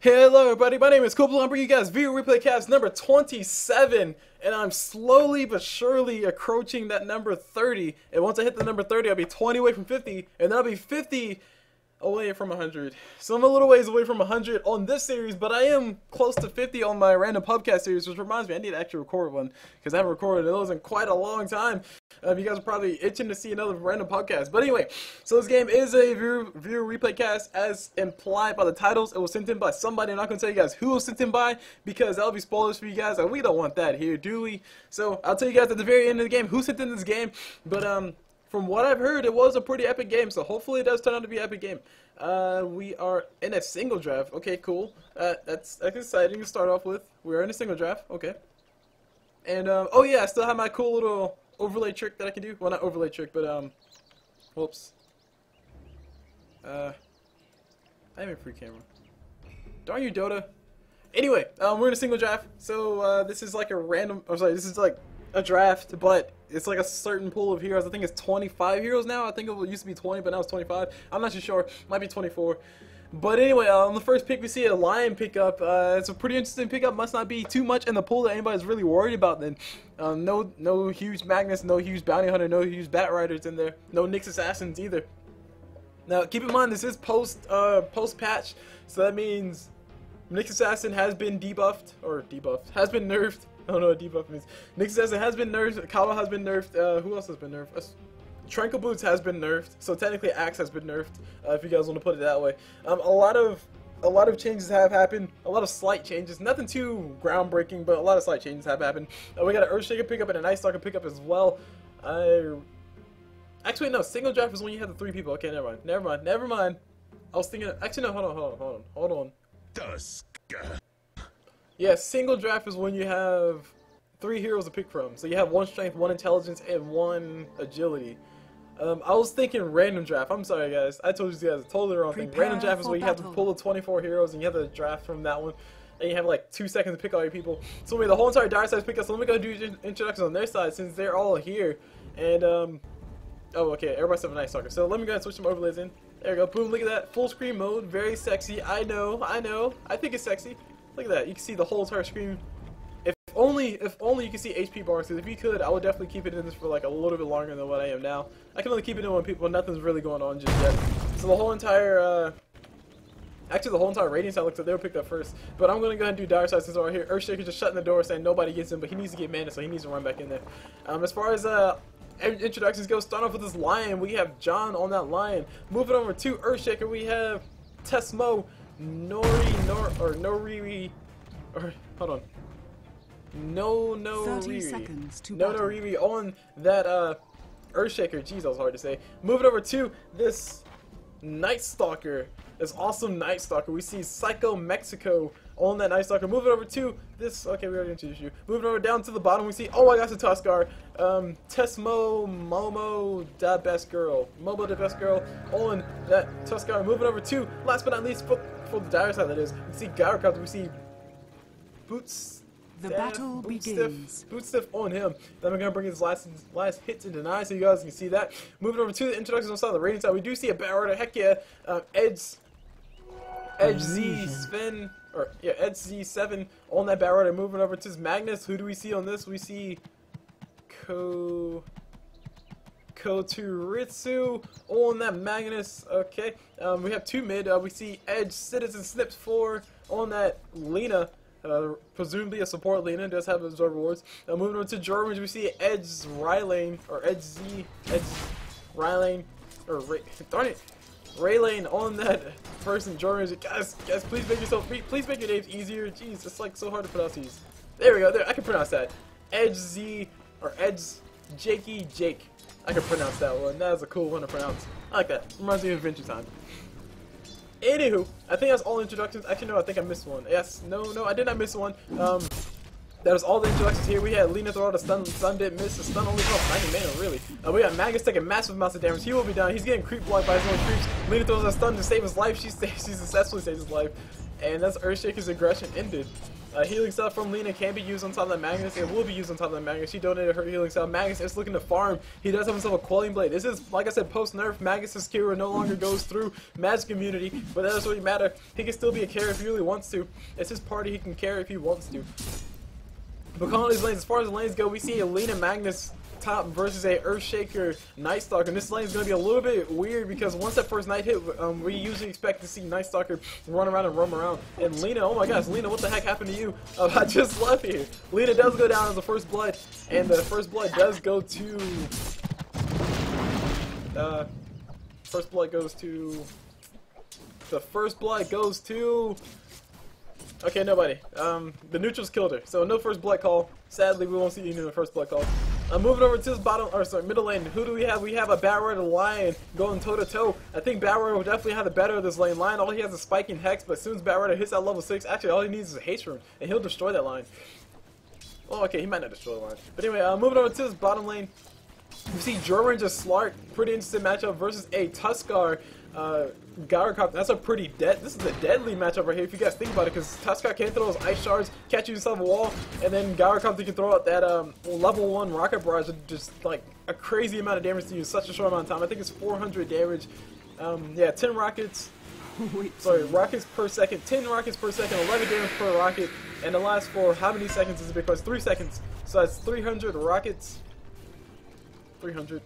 Hello everybody, my name is Cool. I'm bringing you guys Video Replay Cast number 27, and I'm slowly but surely approaching that number 30, and once I hit the number 30, I'll be 20 away from 50, and then I'll be 50 away from 100. So I'm a little ways away from 100 on this series, but I am close to 50 on my random pubcast series, which reminds me I need to actually record one, because I haven't recorded those in quite a long time. You guys are probably itching to see another random podcast. But anyway, so this game is a viewer replay cast, as implied by the titles. It was sent in by somebody. I'm not going to tell you guys who it was sent in by, because that'll be spoilers for you guys, and we don't want that here, do we? So I'll tell you guys at the very end of the game who sent in this game. But from what I've heard, it was a pretty epic game, so hopefully it does turn out to be an epic game. We are in a single draft. Okay, cool. That's exciting to start off with. We're in a single draft. Okay. And oh yeah, I still have my cool little overlay trick that I can do. Well, not overlay trick, but whoops. I have a free camera. Darn you, Dota. Anyway, we're in a single draft, so this is like a random. I'm sorry, this is like a draft, but it's like a certain pool of heroes. I think it's 25 heroes now. I think it used to be 20, but now it's 25. I'm not too sure. Might be 24. But anyway, on the first pick, we see a lion pickup. It's a pretty interesting pickup. Must not be too much in the pool that anybody's really worried about then. No huge Magnus, no huge bounty hunter, no huge Batriders in there. No Nyx assassins either. Now, keep in mind, this is post patch, so that means Nyx assassin has been debuffed, has been nerfed. I don't know what debuff means. Nyx assassin has been nerfed. Kala has been nerfed. Who else has been nerfed? Tranquil Boots has been nerfed, so technically Axe has been nerfed, if you guys want to put it that way. A lot of changes have happened, a lot of slight changes, nothing too groundbreaking, but a lot of slight changes have happened. We got an Earthshaker pickup and a Night Stalker pickup as well. Actually no, single draft is when you have the 3 people. Okay, never mind. I was thinking, actually no, hold on. Tusk. Yeah, single draft is when you have 3 heroes to pick from. So you have 1 strength, 1 intelligence, and 1 agility. I was thinking random draft. I'm sorry, guys. I told you guys a totally wrong thing. Random draft is where you have to pull the 24 heroes and you have to draft from that one. And you have like 2 seconds to pick all your people. So we have the whole entire dire size pick up. So let me go do introductions on their side since they're all here. And, oh, okay. Everybody's have a Night Stalker. So let me go ahead and switch some overlays in. There we go. Boom. Look at that. Full screen mode. Very sexy. I know. I think it's sexy. Look at that. You can see the whole entire screen. If only you could see HP bars, because if you could, I would definitely keep it in this for like a little bit longer than what I am now. I can only keep it in when nothing's really going on just yet. So the whole entire, actually the whole entire rating side looks like they were picked up first. But I'm going to go ahead and do dire side since we're here. Earthshaker just shutting the door saying nobody gets in, but he needs to get mana, so he needs to run back in there. As far as introductions go, start off with this lion. We have John on that lion. Moving over to Earthshaker, we have Tesmo, Noriri, hold on. No Riri on that Earthshaker. Jeez, that was hard to say. Moving over to this Night Stalker, this awesome Night Stalker. We see Psycho Mexico on that Night Stalker. Moving over to this. Okay, we already introduced you. Moving over down to the bottom, we see. Oh my gosh, the Tuskar. Tesmo Momo the best girl. Momo the best girl on that Tuskar. Moving over to last but not least for the dire side, that is. We see Gyrocopter. We see Boots. The battle begins. Boot stiff on him. Then we're gonna bring his last hits and deny, so you guys can see that. Moving over to the introductions on side of the rating side, we do see a Batrider. Heck yeah, Edge Z7 on that Batrider. Moving over to his Magnus. Who do we see on this? We see Koturitsu on that Magnus. Okay, we have 2 mid. We see Edge Citizen Snips 4 on that Lina. Presumably a support. Lina does have absorb rewards. Moving on to Germans, we see Edge Rylane, or Edge Rylane, or darn it, Raylane on that person. Germans, guys, please make your names easier. Jeez, it's like so hard to pronounce these. There we go. There, I can pronounce that. Edge Z, or Edge Jakey Jake. I can pronounce that one. That is a cool one to pronounce. I like that. Reminds me of Adventure Time. Anywho, I think that's all introductions. Actually, no, I think I missed one. Yes, no, I did not miss one. That was all the introductions here. We had Lina throw out a stun didn't miss. The stun only cost 90 mana, really. We got Magnus taking massive amounts of damage. He will be down. He's getting creep blocked by his own creeps. Lina throws a stun to save his life. She successfully saves his life. And that's Earthshaker's aggression ended. Healing cell from Lina can be used on top of that Magnus. It will be used on top of that Magnus. She donated her healing cell. Magnus is looking to farm. He does have himself a quelling blade. This is, like I said, post-nerf. Magnus' Kira no longer goes through magic immunity, but that doesn't really matter. He can still be a carry if he really wants to. It's his party. He can carry if he wants to. But calling these lanes, as far as the lanes go, we see a Lina Magnus top versus a Earthshaker Night Stalker. And this lane is going to be a little bit weird because once that first night hit, we usually expect to see Night Stalker run around and roam around. And Lina, oh my gosh, Lina, what the heck happened to you? I just left here. Lina does go down as the first blood, and the first blood does go to... first blood goes to... The first blood goes to... Okay, nobody. The neutrals killed her, so no first blood call. Sadly, we won't see you in the first blood call. Moving over to this middle lane. Who do we have? We have a Batrider Lion going toe-to-toe. I think Batrider will definitely have the better of this lane. Lion, all he has is spiking Hex, but as soon as Batrider hits that level 6, actually all he needs is a haste rune, and he'll destroy that line. Well, okay, he might not destroy the line. But anyway, moving over to this bottom lane. We see Drow and Slark, pretty interesting matchup versus a Tuskar Gyrocopter. That's a pretty this is a deadly matchup right here if you guys think about it, because Tuskar can throw those ice shards, catch you inside a wall, and then Gyrocopter can throw out that level 1 rocket barrage with just like a crazy amount of damage to you in such a short amount of time. I think it's 400 damage. Yeah, 10 rockets. Sorry, rockets per second. 10 rockets per second, 11 damage per rocket, and it lasts for how many seconds is a big question? 3 seconds. So that's 300 rockets. 300.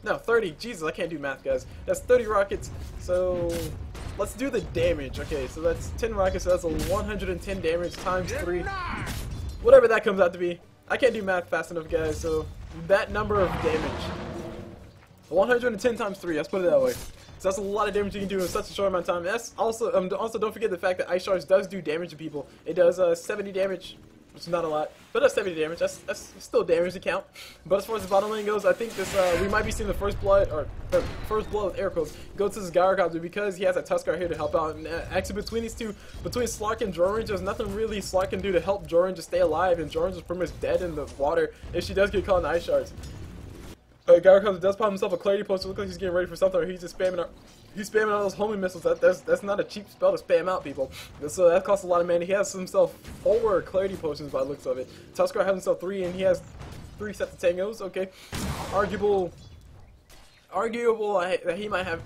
No, 30. Jesus, I can't do math, guys. That's 30 rockets. So let's do the damage. Okay, so that's 10 rockets. So that's a 110 damage times 3. Whatever that comes out to be. I can't do math fast enough, guys. So that number of damage. 110 times 3. Let's put it that way. So that's a lot of damage you can do in such a short amount of time. That's also don't forget the fact that Ice Shards does do damage to people. It does 70 damage, which is not a lot, but that's 70 damage. That's still damage to count. But as far as the bottom lane goes, I think this we might be seeing the first blood, or first blood with air quotes, go to this Gyrocopter because he has a Tuskar here to help out. And actually between these two, between Slark and Drow, there's nothing really Slark can do to help Drow just stay alive, and Drow is pretty much dead in the water if she does get caught in the Ice Shards. Gyrocopter does pop himself a clarity post. It looks like he's getting ready for something, or he's just spamming out. He's spamming out those homing missiles. That's not a cheap spell to spam out, people. So that costs a lot of mana. He has himself 4 clarity potions by the looks of it. Tuskar has himself 3, and he has 3 sets of tangos. Okay, arguable that he might have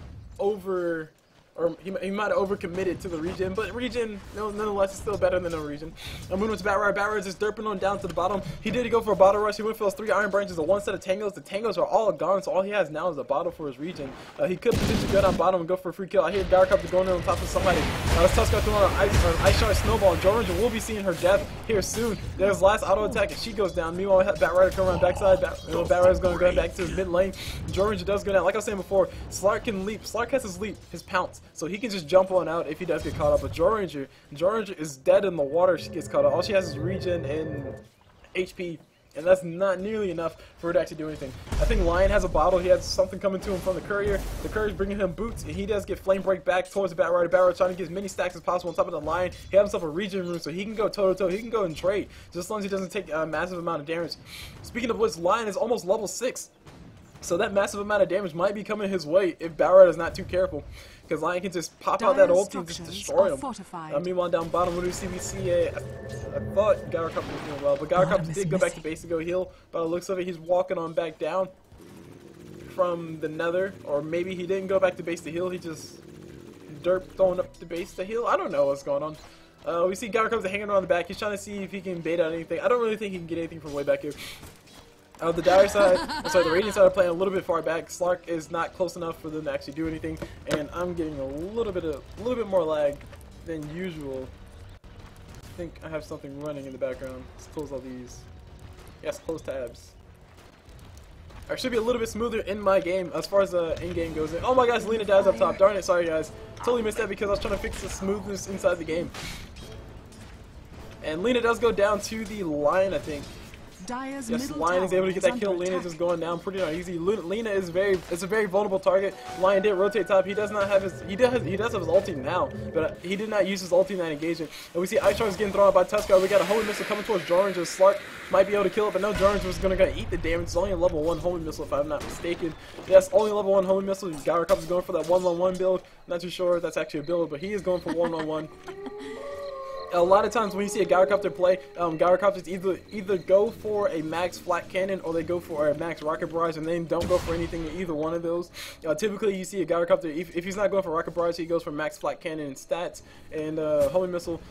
he might have overcommitted to the regen, but regen, nonetheless, is still better than no regen. I'm moving to Batrider. Batrider is just derping on down to the bottom. He did go for a bottle rush. He went for those 3 iron branches, a 1 set of tangos. The tangos are all gone, so all he has now is a bottle for his regen. He could potentially go down bottom and go for a free kill. I hear Gyrocopter going in on top of somebody. Tuskar throwing an ice shard snowball, and Ranger will be seeing her death here soon. There's last auto attack, and she goes down. Meanwhile, we have Batrider come around backside. Batrider's going to go back to his mid lane. Ranger does go down. Like I was saying before, Slark can leap. Slark has his leap, his pounce, so he can just jump on out if he does get caught up. But Ranger is dead in the water if she gets caught up. All she has is regen and HP, and that's not nearly enough for her to actually do anything. I think Lion has a bottle. He has something coming to him from the courier. The courier's bringing him boots, and he does get flame break back towards the Batrider. Batrider trying to get as many stacks as possible on top of the Lion. He has himself a regen rune, so he can go toe-to-toe. He can go and trade, just as long as he doesn't take a massive amount of damage. Speaking of which, Lion is almost level 6. So that massive amount of damage might be coming his way if Batrider is not too careful, because Lion can just pop out that ulti and just destroy him. Meanwhile, down bottom, what do we see? We see I thought Gyrocopter was doing well, but Gyrocopter did go back to base to go heal. By the looks of it, he's walking on back down from the nether, or maybe he didn't go back to base to heal. He just derped on up to base to heal. I don't know what's going on. We see Gyrocopter hanging around the back. He's trying to see if he can bait out anything. I don't really think he can get anything from way back here. The dire side, the radiant side are playing a little bit far back. Slark is not close enough for them to actually do anything, and I'm getting a little bit more lag than usual. I think I have something running in the background. Let's close all these. Yes, close tabs. I should be a little bit smoother in my game as far as the in-game goes. Oh my gosh, Lina dies up top. Darn it, sorry guys. Totally missed that because I was trying to fix the smoothness inside the game. And Lina does go down to the Lion, I think. Yes, Lion is able to get that kill. Lina is just going down pretty darn easy. Lina is it's a very vulnerable target. Lion did rotate top. He does not have his he does have his ulti now, but he did not use his ulti in that engagement. And we see Ice Shards getting thrown out by Tuskar. We got a holy missile coming towards Drow. Slark might be able to kill it, but no, Drow was gonna eat the damage. It's only a level 1 holy missile if I'm not mistaken. Yes, only level 1 holy missile. Gyrocopter is going for that 1-on-1 build. Not too sure if that's actually a build, but he is going for 1-on-1. A lot of times when you see a Gyrocopter play, Gyrocopters either go for a max flat cannon or they go for a max rocket barrage, and then don't go for anything in either one of those. Typically, you see a Gyrocopter, if he's not going for rocket barrage, he goes for max flat cannon and stats and homing missile,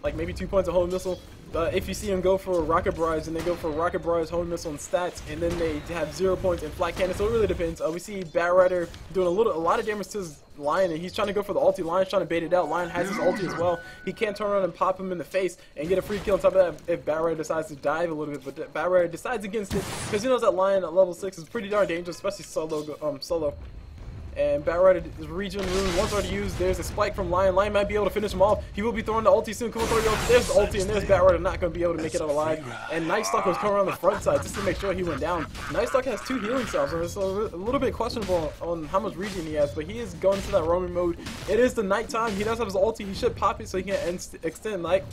like maybe 2 points of homing missile. If you see him go for a rocket barrage, and they go for rocket barrage, homing missile, and stats, and then they have 0 points in flat cannon. So it really depends. We see Batrider doing a lot of damage to his Lion, and he's trying to go for the ulti. Lion's trying to bait it out. Lion has his ulti as well. He can't turn around and pop him in the face and get a free kill on top of that if Batrider decides to dive a little bit. But Batrider decides against it because he knows that Lion at level 6 is pretty darn dangerous, especially solo. And Batrider is regen rune once already used. There's a spike from Lion. Lion might be able to finish him off. He will be throwing the ulti soon. Come on, throw your ulti. There's the ulti, and there's Batrider not going to be able to make it out alive. And Stalker was coming around the front side just to make sure he went down. Stalker has 2 healing salves, so a little bit questionable on how much regen he has, but he is going into that roaming mode. It is the nighttime. He does have his ulti. He should pop it so he can extend light.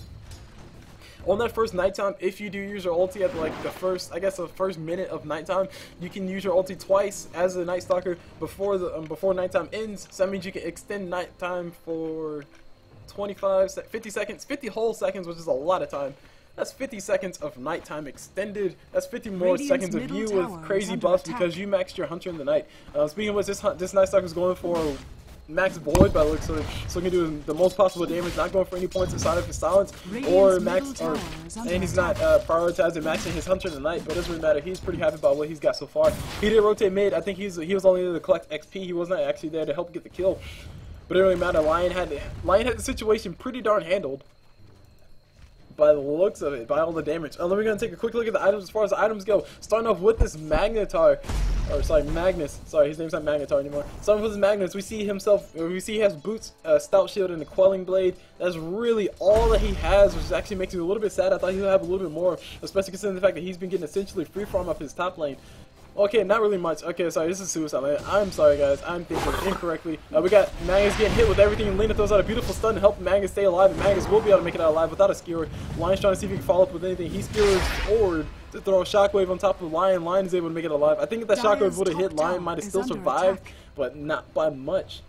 On that first nighttime, if you do use your ulti at like the first minute of nighttime, you can use your ulti twice as a Night Stalker before nighttime ends. So that means you can extend nighttime for 50 seconds, 50 whole seconds, which is a lot of time. That's 50 seconds of nighttime extended. That's 50 more seconds of you with crazy buffs because you maxed your Hunter in the night. Speaking of which, this Night Stalker is going for max void by the looks of it, so he can do the most possible damage, not going for any points inside of his silence, or max, and he's not prioritizing maxing his Hunter in the night, but it doesn't really matter. He's pretty happy about what he's got so far. He did rotate mid. I think he was only there to collect XP. He was not actually there to help get the kill, but it didn't really matter. Lion had the situation pretty darn handled by the looks of it, by all the damage. Then we're going to take a quick look at the items as far as the items go. Starting off with this Magnus. Sorry, his name's not Magnetar anymore. Starting with his Magnus, we see he has boots, stout shield, and a quelling blade. That's really all that he has, which actually makes me a little bit sad. I thought he would have a little bit more, especially considering the fact that he's been getting essentially free farm off his top lane. Okay, not really much. Okay, sorry, this is Suicide Lane. I'm sorry, guys. I'm thinking incorrectly. We got Magnus getting hit with everything, and Lina throws out a beautiful stun to help Magnus stay alive, and Magnus will be able to make it out alive without a skewer. Lion's trying to see if he can follow up with anything. He skewers forward to throw a shockwave on top of Lion. Lion is able to make it alive. I think if that shockwave would have hit, Lion might have still survived, but not by much.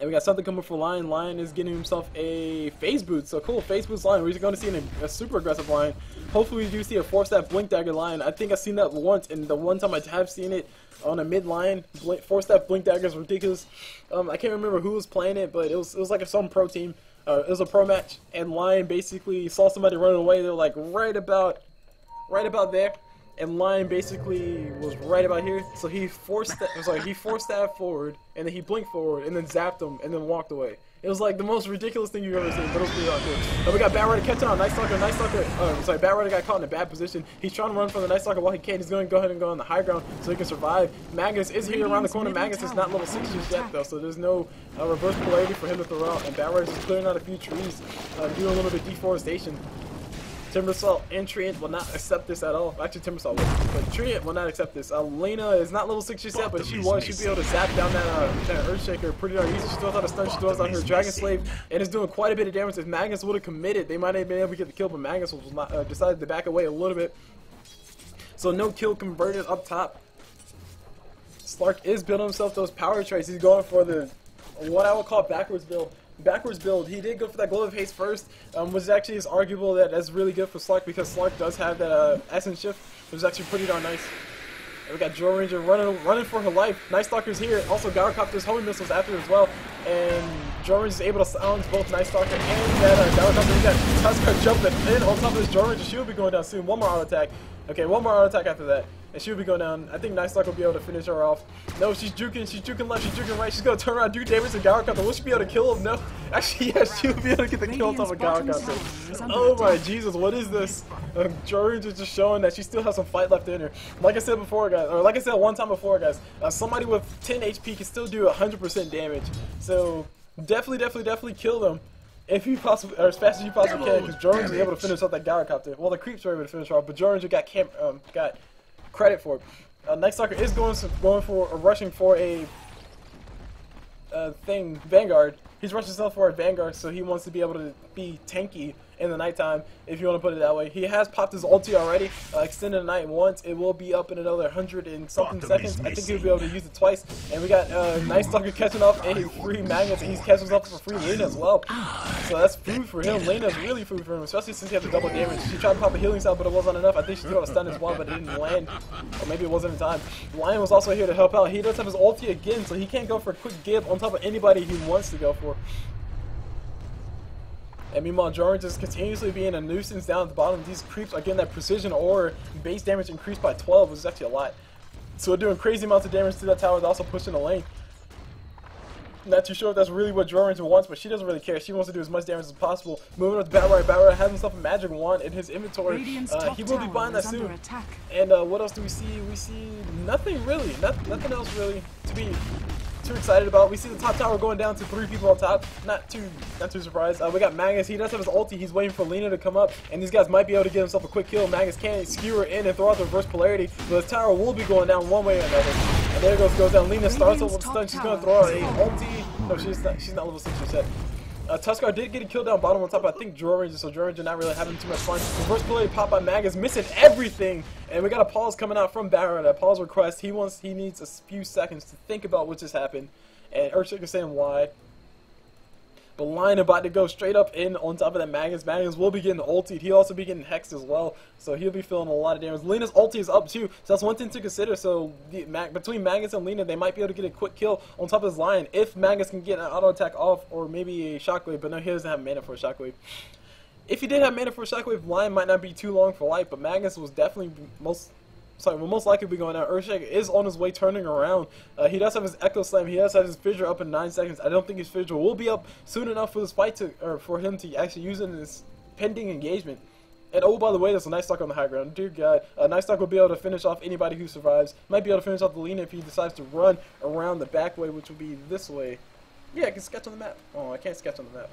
And we got something coming for Lion. Lion is getting himself a phase boot. So cool, phase boots Lion. We're going to see a super aggressive Lion. Hopefully we do see a 4-stab blink dagger Lion. I think I've seen that once, and the one time I have seen it on a mid Lion, 4-stab blink dagger is ridiculous. I can't remember who was playing it, but it was like some pro team. It was a pro match, and Lion basically saw somebody running away. They're like right about there. And Lion basically was right about here, so he four-stabbed forward, and then he blinked forward, and then zapped him, and then walked away. It was like the most ridiculous thing you've ever seen, but it was pretty awkward. And we got Batrider catching on Night Stalker. Batrider got caught in a bad position. He's trying to run from the Night Stalker while he can. He's going to go ahead and go on the high ground so he can survive. Magnus is here around the corner. Magnus is not level 6 just yet, though, so there's no reverse polarity for him to throw out. And Batrider is just clearing out a few trees, doing a little bit of deforestation. Timbersaw and Treant will not accept this at all. Actually, Timbersaw will, but Treant will not accept this. Lina is not level 6 just yet, but she'd be able to zap down that Earthshaker pretty darn easy. She throws out a stun, she throws out her Dragon Slave, and is doing quite a bit of damage. If Magnus would have committed, they might have been able to get the kill, but Magnus was not, decided to back away a little bit. So no kill converted up top. Slark is building himself those power traits. He's going for the what I would call backwards build. He did go for that Glow of Haste first, which actually is arguable that that's really good for Slark because Slark does have that Essence Shift, which is actually pretty darn nice. And we got Drow Ranger running for her life. Night Stalker's here. Also, Gyrocopter's homing missiles after as well. And Drow Ranger is able to silence both Night Stalker and that Gyrocopter. We got Tusk jumping in on top of this Drow Ranger. She will be going down soon. One more auto attack. Okay, one more auto attack after that. And she'll be going down. I think Night Stalker will be able to finish her off. No, she's juking left, she's juking right. She's going to turn around, do damage to Gyrocopter. Will she be able to kill him? No. Actually, yes, she'll be able to get the kill on top of Gyrocopter. Oh my Jesus, what is this? George is just showing that she still has some fight left in her. Like I said before, guys, or like I said one time before, guys, somebody with 10 HP can still do 100% damage. So definitely kill them. If you possibly, or as fast as you possibly can, because George is able to finish off that Gyrocopter. Well, the creeps were able to finish her off, but George got credit for it. Night Stalker is rushing for a Vanguard. He's rushing himself for a Vanguard, so he wants to be able to be tanky in the nighttime, if you want to put it that way. He has popped his ulti already, extended the night once. It will be up in another 100 and something seconds. I think he'll be able to use it twice. And we got nice Stalker catching up a free Magnus, and he's catching up for free Lina as well. So that's food for him. Lina's really food for him, especially since he has the double damage. She tried to pop a healing cell, but it wasn't enough. I think she threw out a stun as well, but it didn't land. Or maybe it wasn't in time. Lion was also here to help out. He does have his ulti again, so he can't go for a quick gib on top of anybody he wants to go for. And meanwhile, Jordan just continuously being a nuisance down at the bottom. These creeps are getting that precision or base damage increased by 12, which is actually a lot. So we're doing crazy amounts of damage to that tower. They're also pushing the lane. Not too sure if that's really what Jordan wants, but she doesn't really care. She wants to do as much damage as possible. Moving up to Batrider. Batrider has himself a magic wand in his inventory. He will be buying that soon. And what else do we see? We see nothing really. Nothing else really to be too excited about. We see the top tower going down to 3 people on top. Not too surprised. We got Magnus. He does have his ulti. He's waiting for Lina to come up, and these guys might be able to get himself a quick kill. Magnus can't skewer in and throw out the reverse polarity, but the tower will be going down one way or another. And there goes down. Lina starts off with stun. She's going to throw out a ulti. No, she's not level 6 yet. Tusk did get a kill down bottom on top. I think Drow, so Drow not really having too much fun. Reverse polarity pop by Magnus, missing everything. And we got a pause coming out from Batrider. A pause request. He needs a few seconds to think about what just happened. And Earthshaker saying why. But Lina about to go straight up in on top of that Magnus. Magnus will be getting ultied. He'll also be getting hexed as well. So he'll be feeling a lot of damage. Lina's ulti is up too. So that's one thing to consider. So between Magnus and Lina, they might be able to get a quick kill on top of his Lion. If Magnus can get an auto attack off or maybe a shockwave. But no, he doesn't have mana for a shockwave. If he did have mana for a shockwave, Lion might not be too long for life. But Magnus was definitely will most likely be going down. Earthshaker is on his way turning around. He does have his Echo Slam. He does have his Fissure up in 9 seconds. I don't think his Fissure will be up soon enough for this fight to, or for him to actually use it in this pending engagement. And oh, by the way, there's a nice Stalker on the high ground. Dear God, nice Stalker will be able to finish off anybody who survives. Might be able to finish off the Lina if he decides to run around the back way, which will be this way. Yeah, I can sketch on the map. Oh, I can't sketch on the map.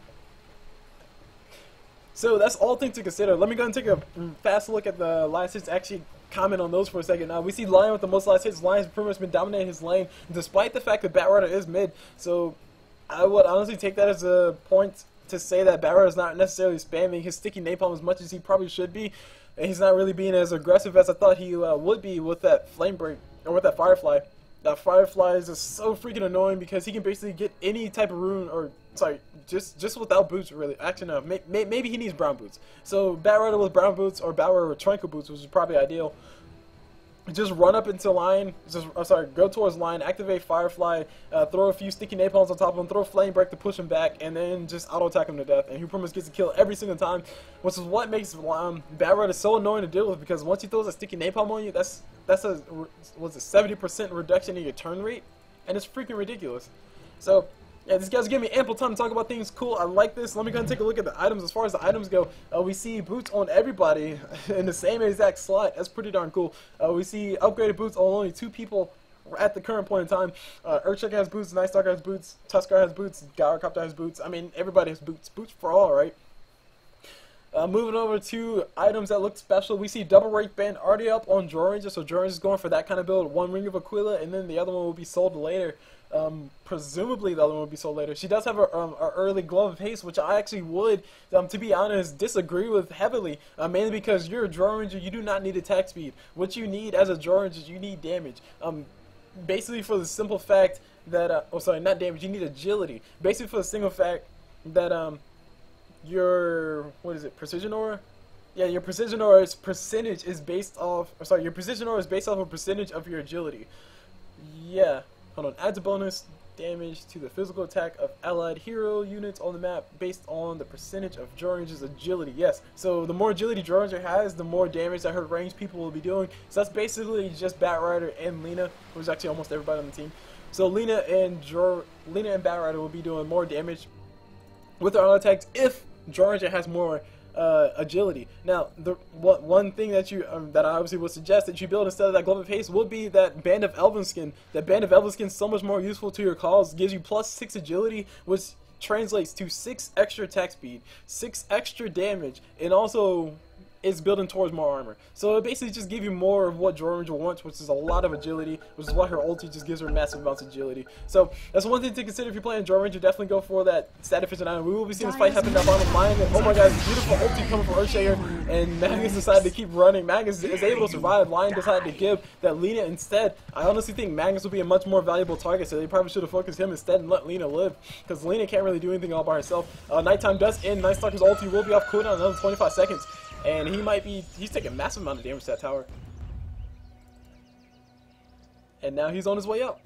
So that's all things to consider. Let me go and take a fast look at the last hits. Actually, comment on those for a second. We see Lion with the most last hits. Lion's pretty much been dominating his lane, despite the fact that Batrider is mid. So I would honestly take that as a point to say that Batrider is not necessarily spamming his sticky napalm as much as he probably should be. And he's not really being as aggressive as I thought he would be with that flame break or with that Firefly. That Firefly is just so freaking annoying because he can basically get any type of rune, or sorry, just without boots really. Actually no, maybe he needs brown boots. So Batrider with brown boots or Batrider with tranquil boots, which is probably ideal. Just run up into Lion, go towards Lion, activate Firefly, throw a few sticky napalms on top of him, throw Flame Break to push him back, and then just auto attack him to death. And he pretty much gets a kill every single time, which is what makes Batrider so annoying to deal with, because once he throws a sticky napalm on you, that's a 70% reduction in your turn rate, and it's freaking ridiculous. So yeah, these guys give me ample time to talk about things cool. I like this. Let me go and take a look at the items. As far as the items go, we see boots on everybody in the same exact slot. That's pretty darn cool. We see upgraded boots on only 2 people at the current point in time. Earthshaker has boots, Night Stalker has boots, Tusk has boots, Gyrocopter has boots. I mean, everybody has boots. Boots for all, right? Moving over to items that look special, we see double Wraith Band already up on Drow, so Drow is going for that kind of build. 1 Ring of Aquila, and then the other one will be sold later. Presumably the other one will be sold later. She does have a early Glove of Haste, which I actually would, to be honest, disagree with heavily. Mainly because you're a Drow Ranger, you do not need attack speed. What you need as a Drow Ranger is you need damage. Basically for the simple fact that, oh sorry, not damage, you need agility. Basically for the single fact that, your, what is it, precision aura? Yeah, your precision aura's percentage is based off, or sorry, your precision aura is based off a percentage of your agility. Yeah, hold on, adds a bonus damage to the physical attack of allied hero units on the map based on the percentage of Drow Ranger's agility. Yes, so the more agility Drow Ranger has, the more damage that her ranged people will be doing. So that's basically just Batrider and Lina, who's actually almost everybody on the team. So Lina and Batrider will be doing more damage with their auto attacks if Drow Ranger has more agility. Now, one thing that that I obviously would suggest that you build instead of that Glove of Haste would be that Band of Elven Skin. That Band of Elven Skin is so much more useful to your cause. Gives you +6 agility, which translates to 6 extra attack speed, 6 extra damage, and also is building towards more armor. So it basically just gives you more of what Drow Ranger wants, which is a lot of agility, which is why her ulti just gives her massive amounts of agility. So that's one thing to consider if you're playing Drow Ranger. Definitely go for that stat efficient item. We will be seeing this fight happen down bottom line. And oh my god, beautiful ulti coming from Earthshaker, and Magnus decided to keep running. Magnus is able to survive. Lion decided to give that Lina instead. I honestly think Magnus will be a much more valuable target, so they probably should have focused him instead and let Lina live, because Lina can't really do anything all by herself. Nighttime does end. Night Stalker's ulti will be off cooldown another 25 seconds. And he's taking a massive amount of damage to that tower. And now he's on his way up.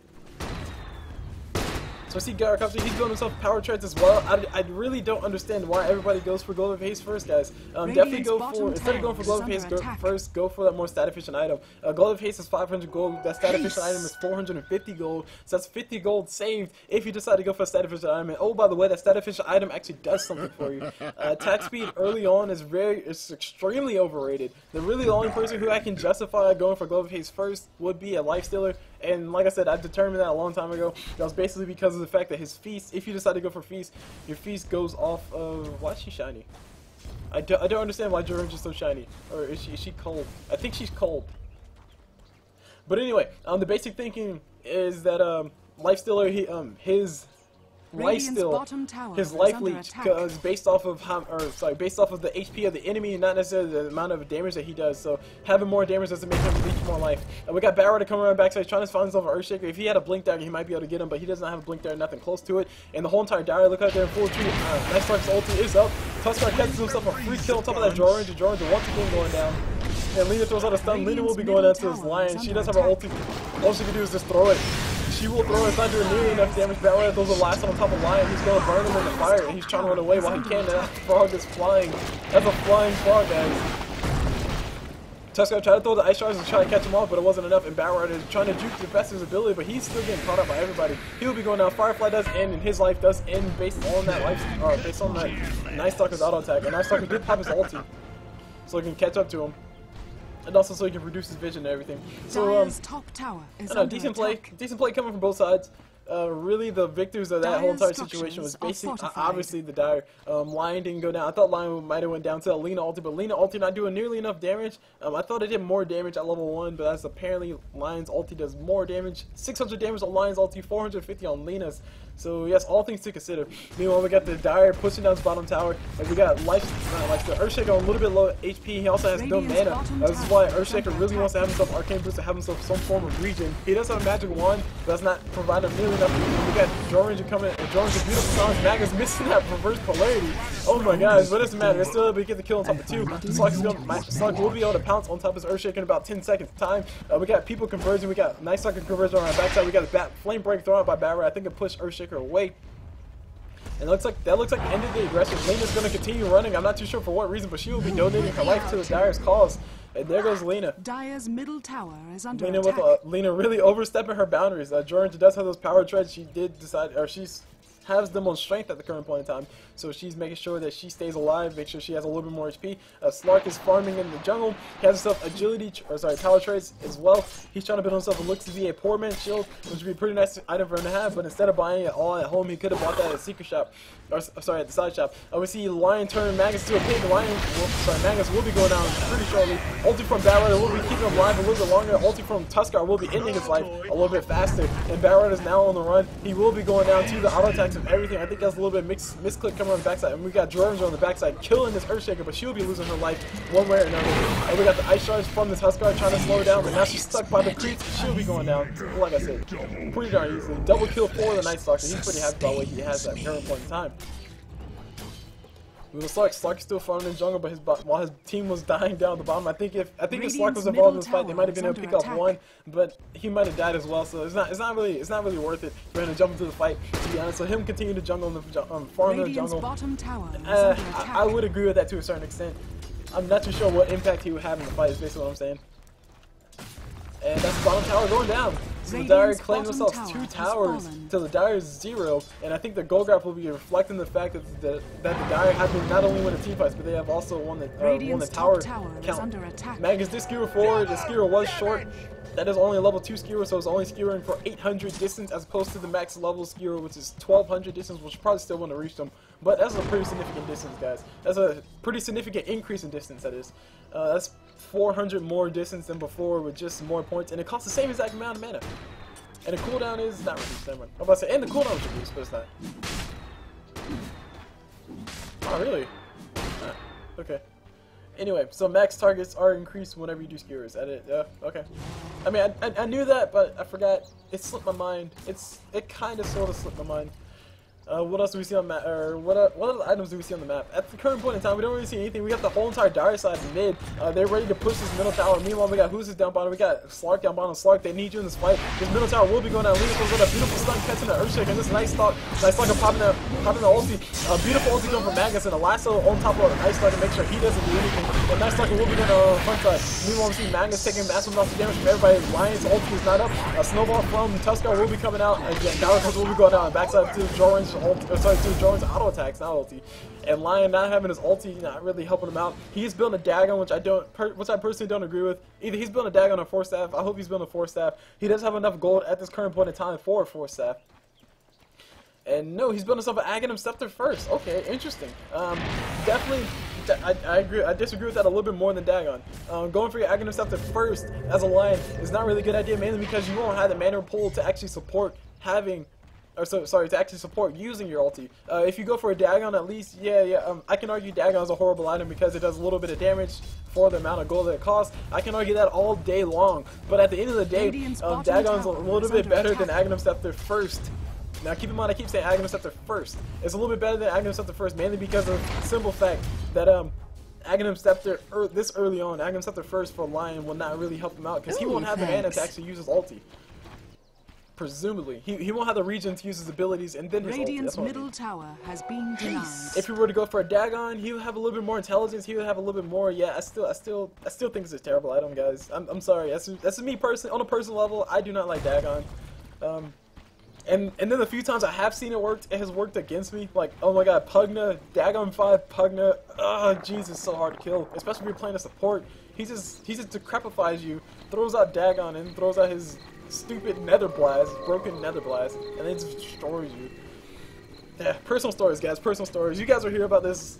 So I see Gyrocopter, he's building himself power treads as well. I really don't understand why everybody goes for Glove of Haste first, guys. Definitely go for, instead of going for Glove of Haste first, go for that more stat efficient item. Glove of Haste is 500 gold, that stat efficient item is 450 gold, so that's 50 gold saved if you decide to go for a stat efficient item. And oh, by the way, that stat efficient item actually does something for you. Attack speed early on is extremely overrated. The really only person who I can justify going for Glove of Haste first would be a Lifestealer. And like I said, I determined that a long time ago. That was basically because of the fact that his feast, if you decide to go for feast, your feast goes off of, why is she shiny? I don't understand why Drow is so shiny. Or is she cold? I think she's cold. But anyway, the basic thinking is that Lifestealer, his life leech is based off of based off of the HP of the enemy, and not necessarily the amount of damage that he does. So having more damage doesn't make him leech more life. We got Batrider coming around backside, trying to find himself an Earthshaker. If he had a blink dagger, he might be able to get him, but he does not have a blink dagger, nothing close to it. And the whole entire dagger look like they're in full retreat. Night Slark's ulti is up. Tusk catches himself a free kill on top of that Drow Ranger. Drow Ranger once again going down. And Lina throws out a stun. Lina will be going out to his Lion. She does have her ulti. All she can do is just throw it. She will throw it. It's not doing nearly enough damage. Batrider throws a last on top of Lion. He's going to burn him in the fire, and he's trying to run away while he can. And that frog is flying. That's a flying frog, guys. Tusk tried to throw the ice shards and try to catch him off, but it wasn't enough. And Batrider is trying to juke the best of his ability, but he's still getting caught up by everybody. He will be going down. Firefly does end, and his life does end based on that based on that Night Stalker's auto attack. And Night Stalker did pop his ulti, so he can catch up to him. And also so he can reduce his vision and everything. So top tower is decent play coming from both sides. Really, the victors of that whole entire situation was basically obviously the Dire. Lion didn't go down. I thought Lion might have went down to Lina ulti, but Lina ulti not doing nearly enough damage. I thought it did more damage at level 1, but that's apparently Lion's ulti does more damage. 600 damage on Lion's ulti, 450 on Lina's. So yes, all things to consider. Meanwhile, we got the Dire pushing down his bottom tower. We got the Earthshaker on a little bit low HP. He also has no mana. This is why Earthshaker really wants to have himself Arcane Boost, to have himself some form of regen. He does have a magic wand, but that's not providing nearly enough regen. We got Drow Ranger coming, and Drow Ranger beautiful sounds. Magnus missing that reverse polarity. Oh my gosh, but it doesn't matter. It's still able to get the kill on top of 2. Slark will be able to pounce on top of his Earthshaker in about 10 seconds time. We got people converging. We got Night Stalker conversion on our backside. We got a flame break thrown out by Batrider. I think it pushed Earthshaker away. And that looks like the end of the aggression. Lina's going to continue running. I'm not too sure for what reason, but she will be donating her life to the Dire's cause. And there goes Lina. Dire's middle tower is under attack. Lina really overstepping her boundaries. Drow Ranger does have those power treads. She did decide, or she's has them on strength at the current point in time, so she's making sure that she stays alive, make sure she has a little bit more HP. Slark is farming in the jungle. He has himself agility, power traits as well. He's trying to build himself what looks to be a poor man's shield, which would be a pretty nice item for him to have, but instead of buying it all at home, he could have bought that at a secret shop, or sorry, at the side shop. We see Lion turn Magnus to a pig. Magnus will be going down pretty shortly. Ulti from Batrider will be keeping him alive a little bit longer. Ulti from Tusk will be ending his life a little bit faster, and Batrider is now on the run. He will be going down to the auto attacks of everything. I think that's a little bit misclick coming on the backside, and we got Drow Ranger on the backside killing this Earthshaker, but she'll be losing her life one way or another. And we got the ice shards from this Tusk trying to slow her down, but now she's stuck by the creeps. She'll be going down, like I said, pretty darn easily. Double kill for the Night Stalker. He's pretty happy about what he has at the current point in time. Slark is still farming in jungle, but while his team was dying down at the bottom, I think if Slark was involved in this fight, they might have been able to pick up one, but he might have died as well. So it's not really worth it for him to jump into the fight, to be honest. So him continue to jungle farm in the jungle. I would agree with that to a certain extent. I'm not too sure what impact he would have in the fight. Is basically what I'm saying. And that's the bottom tower going down. So the Dire claimed themselves 2 towers to the Dire's 0, and I think the gold graph will be reflecting the fact that the Dire have been not only won the team fights, but they have also won the tower count. Magnus did skewer forward. The skewer was short. That is only a level 2 skewer, so it's only skewering for 800 distance as opposed to the max level skewer, which is 1200 distance, which probably still wouldn't have reached them. but that's a pretty significant distance, guys. That's a pretty significant increase in distance, that is. That's 400 more distance than before with just more points, and it costs the same exact amount of mana. And the cooldown is not reduced, never mind. I'm about to say, and the cooldown is reduced, but it's not. Oh, really? Ah, okay. Anyway, so max targets are increased whenever you do skewers. Okay. I mean, I knew that, but I forgot. It slipped my mind. It kind of sort of slipped my mind. What else do we see on map? Or what other items do we see on the map? At the current point in time, we don't really see anything. We got the whole entire dire side mid. They're ready to push this middle tower. Meanwhile, we got Who's down bottom. We got Slark down bottom. Slark, they need you in this fight. This middle tower will be going down. Lina goes with a beautiful stun catching the Earthshaker. And this nice Stalker popping the ulti. Beautiful ulti going from Magnus, and a lasso on top of Nice Stalker to make sure he doesn't do anything. And Nice Stalker will be going on the front side. Meanwhile, we see Magnus taking massive amounts of damage from everybody. Lion's ulti is not up. A snowball from Tusk will be coming out. Again, Gyrocopter will be going out. Backside to Jordan's Jordan's auto attacks, not ulti, and Lion not having his ulti, not really helping him out. He's building a Dagon, which I personally don't agree with. Either he's building a Dagon or 4-staff. I hope he's building a 4-staff. He doesn't have enough gold at this current point in time for a 4-staff. And no, he's building himself an Aghanim Scepter first. Okay, interesting. Definitely, I agree. I disagree with that a little bit more than Dagon. Going for your Aghanim Scepter first as a Lion is not really a good idea, mainly because you won't have the mana pool to actually support having. To actually support using your ulti. If you go for a Dagon, at least, I can argue Dagon is a horrible item because it does a little bit of damage for the amount of gold that it costs. I can argue that all day long. But at the end of the day, Dagon's a little bit better than Aghanim Scepter first. Now keep in mind, I keep saying Aghanim Scepter first. It's a little bit better than Aghanim Scepter first, mainly because of the simple fact that Aghanim Scepter, this early on, Aghanim Scepter first for Lion will not really help him out because he won't have the mana to actually use his ulti. Presumably. He won't have the region to use his abilities, and then his Radiant's middle tower has been denied. If he were to go for a Dagon, he would have a little bit more intelligence, he would have a little bit more, I still think it's a terrible item, guys. I'm sorry, that's me personally, on a personal level, I do not like Dagon. And then the few times I have seen it work, it has worked against me. Like, oh my god, Pugna, Dagon 5, Pugna, jeez, it's so hard to kill. Especially if you're playing a support. He just decrepifies you, throws out Dagon, and throws out his stupid Nether Blast, broken Nether Blast, and then just destroys you. Yeah, personal stories, guys, personal stories. You guys will hear about this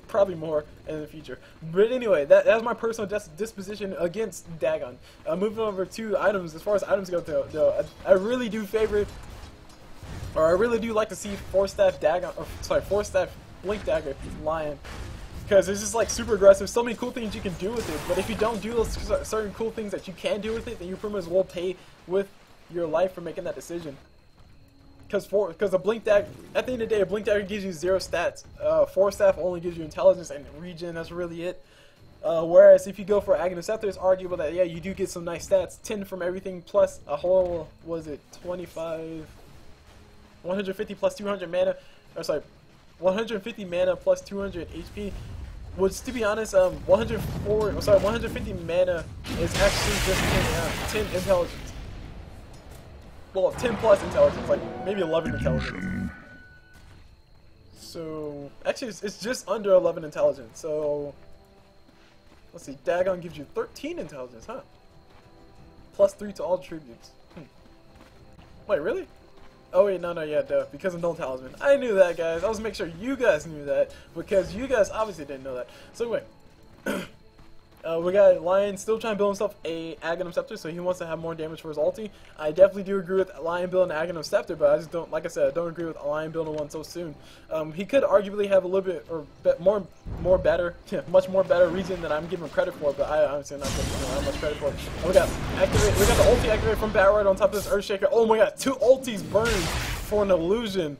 probably more in the future. But anyway, that's my personal disposition against Dagon. Moving over to items, as far as items go, though, I really do favor, or I really do like to see 4-staff Dagon, or sorry, 4-staff Blink Dagger Lion. Because it's just like super aggressive, so many cool things you can do with it, but if you don't do those certain cool things that you can do with it, then you pretty much will pay with your life for making that decision. Because a Blink Dagger, at the end of the day, a Blink Dagger gives you 0 stats. 4-staff only gives you intelligence and regen, that's really it. Whereas if you go for Aghanim Scepter, it's arguable that, yeah, you do get some nice stats, 10 from everything, plus a whole, was it 150 plus 200 mana, or sorry, 150 mana plus 200 HP. Which, to be honest, 150 mana is actually just 10 intelligence. Well, 10 plus intelligence, like maybe 11 intelligence. So, actually, it's just under 11 intelligence. So, let's see, Dagon gives you 13 intelligence, huh? Plus 3 to all tributes. Wait, really? Oh wait, no, yeah, duh, because of no talisman. I knew that, guys. I was making sure you guys knew that, because you guys obviously didn't know that. So anyway, we got Lion still trying to build himself a Aghanim Scepter, so he wants to have more damage for his ulti. I definitely do agree with Lion building an Aghanim Scepter, but I just don't, like I said, I don't agree with Lion building one so soon. He could arguably have a little bit, or more better, much more better reason than I'm giving him credit for, but I honestly not giving him that much credit for it. And we got the ulti activate from Batrider on top of this Earthshaker. Oh my god, 2 ultis burned for an illusion.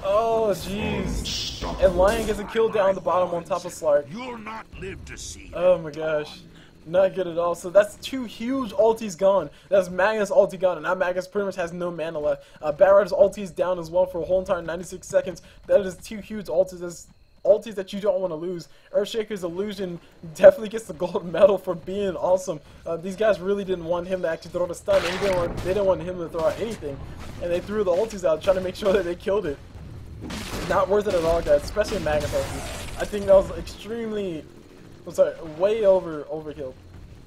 Oh jeez. And Lion gets a kill down the bottom on top of Slark. You'll not live to see. Oh my gosh. Not good at all. So that's 2 huge ultis gone. That's Magnus' ulti gone, and now Magnus pretty much has no mana left. Batrider's ulti is down as well for a whole entire 96 seconds. That is 2 huge ultis. That's ultis that you don't want to lose. Earthshaker's illusion definitely gets the gold medal for being awesome. These guys really didn't want him to actually throw the stun. They didn't want him to throw out anything. And they threw the ultis out trying to make sure that they killed it. Not worth it at all, guys, especially Magnus ulti. I think that was extremely, way overkill.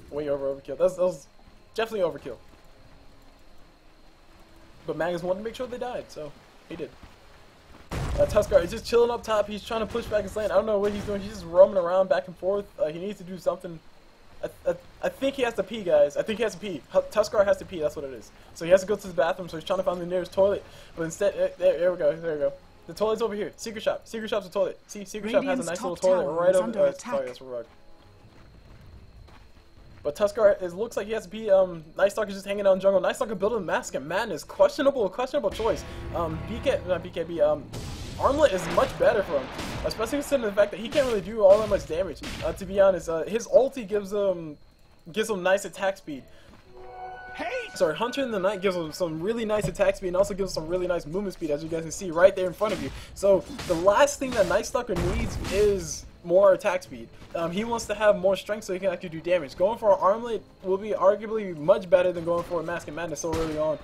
Way overkill. That was definitely overkill. But Magnus wanted to make sure they died, so he did. Tuskar is just chilling up top. He's trying to push back his lane. I don't know what he's doing. He's just roaming around back and forth. He needs to do something. I think he has to pee, guys. I think he has to pee. Tuskar has to pee. That's what it is. So he has to go to the bathroom. So he's trying to find the nearest toilet. But instead, there we go. There we go. The toilet's over here. Secret shop. Secret shop's a toilet. See, secret shop has a nice little toilet right over there. Sorry, that's a rug. But Tuskar, it looks like he has to pee. Night Stalker just hanging out in jungle. Night Stalker building Mask and Madness. Questionable choice. BKB, Armlet is much better for him, especially considering the fact that he can't really do all that much damage. To be honest, his ulti gives him nice attack speed. Sorry, Hunter in the Night gives him some really nice attack speed and also gives him some really nice movement speed, as you guys can see right there in front of you. So the last thing that Night Stalker needs is more attack speed. He wants to have more strength so he can actually do damage. Going for an Armlet will be arguably much better than going for a Mask and Madness so early on.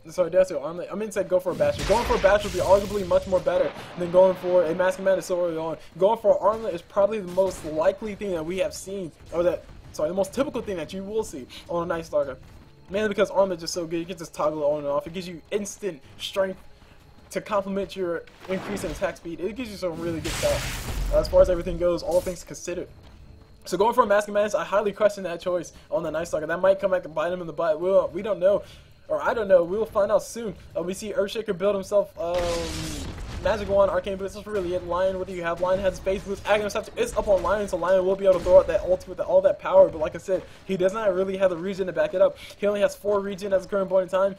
Sorry, that's an Armlet. I mean, said go for a Bastion. Going for a Bastion would be arguably much more better than going for a Mask and Madness so early on. Going for an Armlet is probably the most likely thing that we have seen, or the most typical thing that you will see on a Night Stalker. Mainly because Armlet is just so good, you can just toggle it on and off. It gives you instant strength to complement your increase in attack speed. It gives you some really good stuff. As far as everything goes, all things considered. So going for a Mask and Madness, I highly question that choice on the Night Stalker. That might come back to bite him in the butt. We don't know. Or I don't know, we will find out soon. We see Earthshaker build himself Magic Wand, Arcane Boots. That's really it. Lion, what do you have? Lion has Phase Boost. Magnus is up on Lion, so Lion will be able to throw out that ulti with all that power. But like I said, he does not really have the regen to back it up. He only has 4 regen at the current point in time.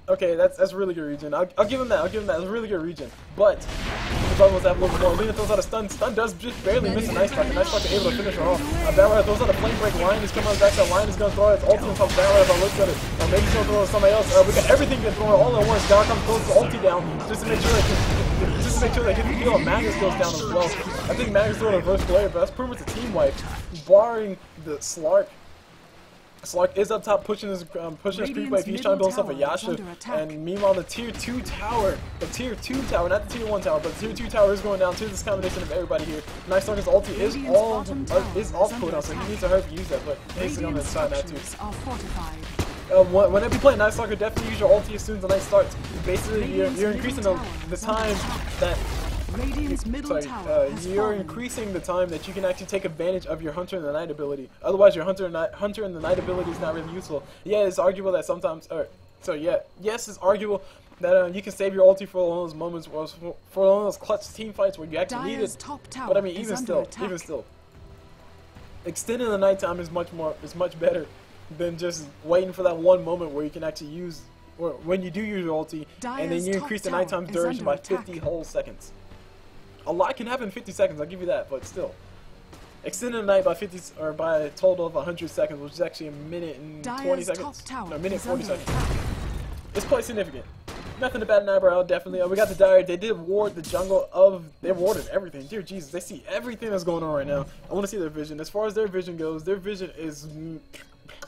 Okay, that's really good regen. I'll give him that. It's a really good regen. But the problem was that a little bit more. Lina throws out a stun. Stun does just barely miss a Night Stalker. Night Stalker able to finish her off. Batrider throws out a flame break. Lion is coming on the backside. Lion is going to throw its ulti on top of Batrider if I look at it. Or maybe he's going to throw it to somebody else. We got everything getting thrown all at once. Gyrocopter throws the ulti down just to make sure that his heal on Magnus goes down as well. I think Magnus threw a reverse player, but that's pretty much a team wipe, barring the Slark. Slark is up top pushing his creep wave. He's trying to build himself a Yasha, and meanwhile the tier 2 tower, not the tier 1 tower, but the tier 2 tower is going down to this combination of everybody here. Night Stalker's ulti is off cooldown, so he needs to hurry to use that, but he's going to decide not to. Whenever you play Night Stalker, definitely use your ulti as soon as the night starts. Basically, you're increasing the time that. You're increasing the time that you can actually take advantage of your Hunter in the Night ability. Otherwise, your Hunter in the Night ability is not really useful. Yeah, it's arguable that sometimes, yes, it's arguable that you can save your ulti for one of those moments, for one of those clutch team fights where you actually need it. But I mean, even still, extending the nighttime is much better than just waiting for that one moment where you can actually use, or when you do use your ulti, and then you increase the nighttime duration by 50 whole seconds. A lot can happen in 50 seconds, I'll give you that, but still. Extending the night by 50 or by a total of 100 seconds, which is actually a minute and 20 seconds. No, a minute and 40 seconds. It's quite significant. Nothing to bat an eyebrow, definitely. We got the Dire. They did ward the jungle of. They warded everything. Dear Jesus, they see everything that's going on right now. I want to see their vision. As far as their vision goes, their vision is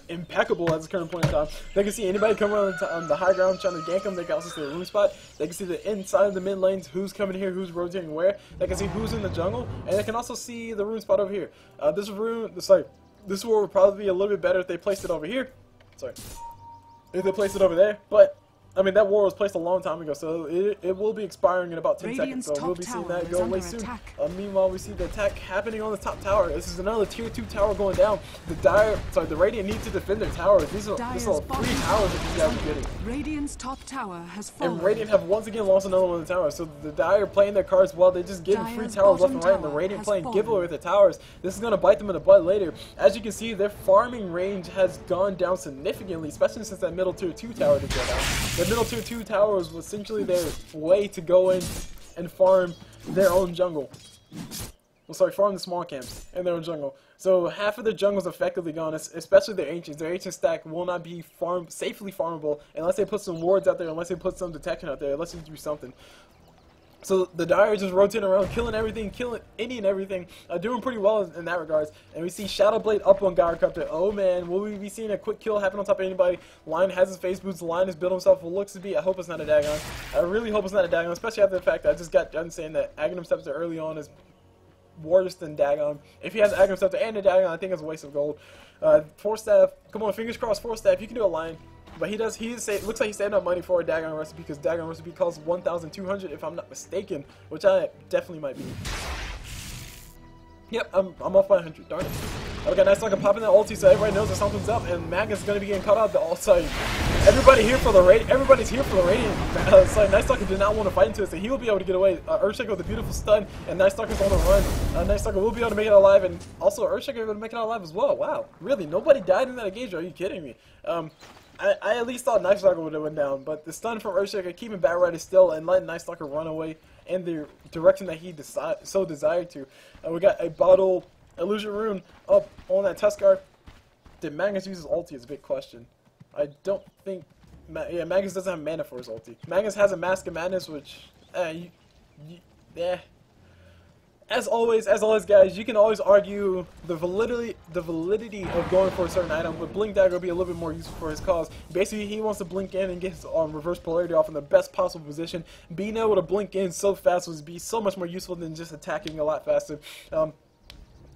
impeccable at this current point in time. They can see anybody coming on the high ground trying to gank them. They can also see the room spot. They can see the inside of the mid lanes, who's coming here, who's rotating where. They can see who's in the jungle, and they can also see the room spot over here. This war would probably be a little bit better if they placed it over here. Sorry, if they placed it over there, but. I mean, that war was placed a long time ago, so it will be expiring in about 10 seconds, so we'll be seeing that go away soon. Meanwhile, we see the attack happening on the top tower. This is another tier 2 tower going down. The Radiant need to defend their towers. These are 3 towers that these guys are getting. Radiant's top tower has fallen. And Radiant have once again lost another one of the towers, so the Dire playing their cards well. They're just getting free towers left and right, and the Radiant playing giveaway with the towers. This is going to bite them in the butt later. As you can see, their farming range has gone down significantly, especially since that middle tier 2 tower did go down. The middle tier 2 towers was essentially their way to go in and farm their own jungle. Well, sorry, farm the small camps in their own jungle. So half of their jungle's effectively gone, especially their ancients. Their ancient stack will not be safely farmable unless they put some wards out there, unless they put some detection out there, unless they do something. So the Dire just rotating around, killing everything, killing any and everything, doing pretty well in that regards. And we see Shadowblade up on Gyrocopter. Oh man, will we be seeing a quick kill happen on top of anybody? Lion has his face boots, Lion has built himself what looks to be, I hope it's not a Dagon. I really hope it's not a Dagon, especially after the fact that I just got done saying that Aghanim Scepter early on is worse than Dagon. If he has Aghanim Scepter and a Dagon, I think it's a waste of gold. 4 staff, come on, fingers crossed, 4 staff, you can do a Lion. But he looks like he's saving up money for a Dagon recipe because Dagon recipe costs 1,200 if I'm not mistaken, which I definitely might be. Yep, I'm off by 100. Darn it. I got nice like a pop in that ulti so everybody knows that something's up, and Magnus is gonna be getting cut out the ult side. Everybody's here for the Radiant. It's like Night Stalker did not want to fight into it, so he will be able to get away. Earthshaker with a beautiful stun, and Night Stalker's on the run. Night Stalker will be able to make it alive, and also Earthshaker will make it alive as well. Wow, really? Nobody died in that engagement? Are you kidding me? I at least thought Night Stalker would have went down, but the stun from Earthshaker keeping Batrider still and letting Night Stalker run away in the direction that he so desired to. We got a bottle illusion rune up on that Tusk guard. Did Magnus use his ulti is a big question. I don't think... yeah, Magnus doesn't have mana for his ulti. Magnus has a Mask of Madness, which... yeah. As always, guys, you can always argue the validity of going for a certain item, but Blink Dagger will be a little bit more useful for his cause. Basically, he wants to blink in and get his reverse polarity off in the best possible position. Being able to blink in so fast would be so much more useful than just attacking a lot faster.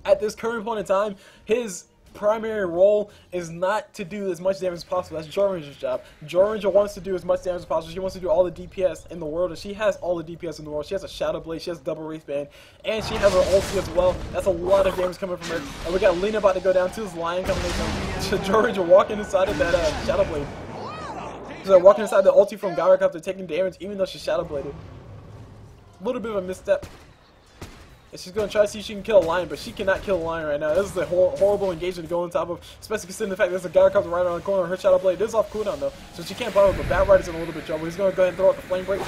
At this current point in time, his primary role is not to do as much damage as possible. That's Joranger's job. Joranger wants to do as much damage as possible. She wants to do all the DPS in the world, and she has all the DPS in the world. She has a Shadow Blade, she has double Wraith Band, and she has her ulti as well. That's a lot of damage coming from her. And we got Lina about to go down to his Lion coming in. Joranger walking inside of that Shadow Blade. So walking inside the ulti from Gyrocopter, taking damage even though she's Shadow Bladed. A little bit of a misstep. She's going to try to see if she can kill a lion, but she cannot kill a lion right now. This is a horrible engagement to go on top of, especially considering the fact that there's a Gyrocopter right around the corner. Her Shadow Blade is off cooldown though, so she can't bother, but Batrider's in a little bit of trouble. He's going to go ahead and throw out the Flame Break.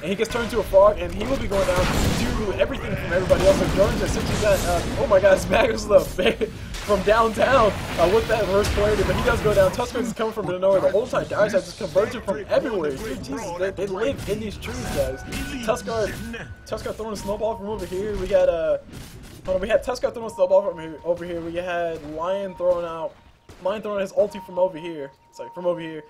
And he gets turned into a frog, and he will be going down to do everything from everybody else. So Jordan's essentially got, oh my god, Magnus from downtown with that reverse polarity, but he does go down. Tusk is coming from nowhere. The whole time Dire Side just converging from everywhere. Dude, Jesus, they live in these trees, guys. Tusk throwing a snowball from over here. We got we had Tusk throwing a snowball from over here. We had Lion throwing his ulti from over here. Sorry, from over here.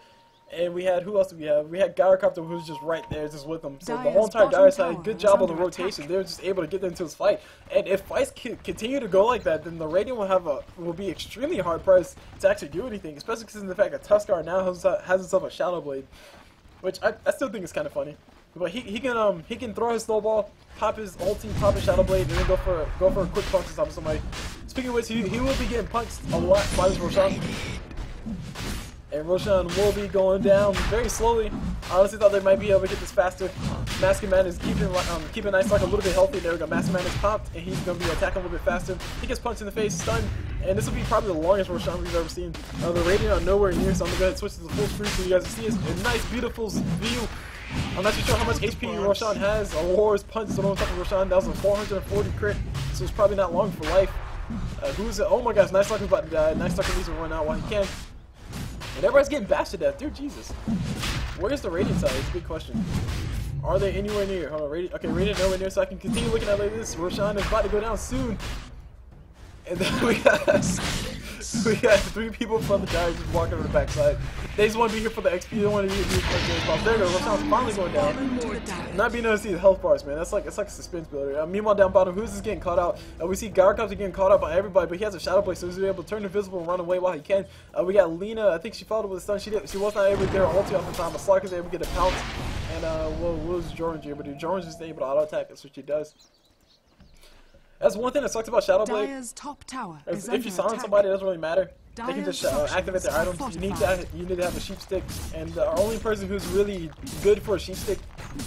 And we had, who else did we have? We had Gyrocopter, who's just right there, just with him. So the whole entire Dire Side, good job on the rotation. They were just able to get into this fight. And if fights continue to go like that, then the Radiant will be extremely hard pressed to actually do anything, especially considering the fact that Tuskar now has himself a Shadow Blade, which I still think is kind of funny. But he can throw his snowball, pop his ulti, pop his Shadow Blade, and then go for a quick punch on top of somebody. Speaking of which, he will be getting punched a lot by this Roshan. And Roshan will be going down very slowly. I honestly thought they might be able to get this faster. Mask of Madness keeping Night Stalker a little bit healthy. There we go. Mask of Madness popped, and he's going to be attacking a little bit faster. He gets punched in the face, stunned, and this will be probably the longest Roshan we've ever seen. The Radiant are nowhere near, so I'm going to go ahead and switch to the full screen so you guys can see a nice, beautiful view. I'm not too sure how much HP Roshan has. A War's punch on top of Roshan. That was a 440 crit, so it's probably not long for life. Who's it? Oh my gosh, Night Stalker's about to die. Night Stalker needs to run out while he can. And everybody's getting bashed to death. Dude, Jesus. Where's the Radiant side? It's a big question. Are they anywhere near? Hold on, Radiant nowhere near, so I can continue looking at like this. Roshan is about to go down soon. And then we got 3 people from the Dire just walking on the backside. They just want to be here for the XP. They don't want to be here for the XP. There we go. Roshan's finally going down. Not being able to see the health bars, man. It's like a suspense builder. Meanwhile, down bottom, who's just getting caught out? We see Gyrocopter getting caught out by everybody, but he has a Shadow Blade, so he's able to turn invisible and run away while he can. We got Lina. I think she followed with a stun. She was not able to get her ulti off in time, but Slark is able to get a pounce. And what was Joranger able to do? Joranger's just able to auto attack. That's what she does. That's one thing that sucks about Shadow Blade. Top tower If you silence somebody, it doesn't really matter. They can just activate their items. You need to have a sheep stick, and the only person who's really good for a sheep stick.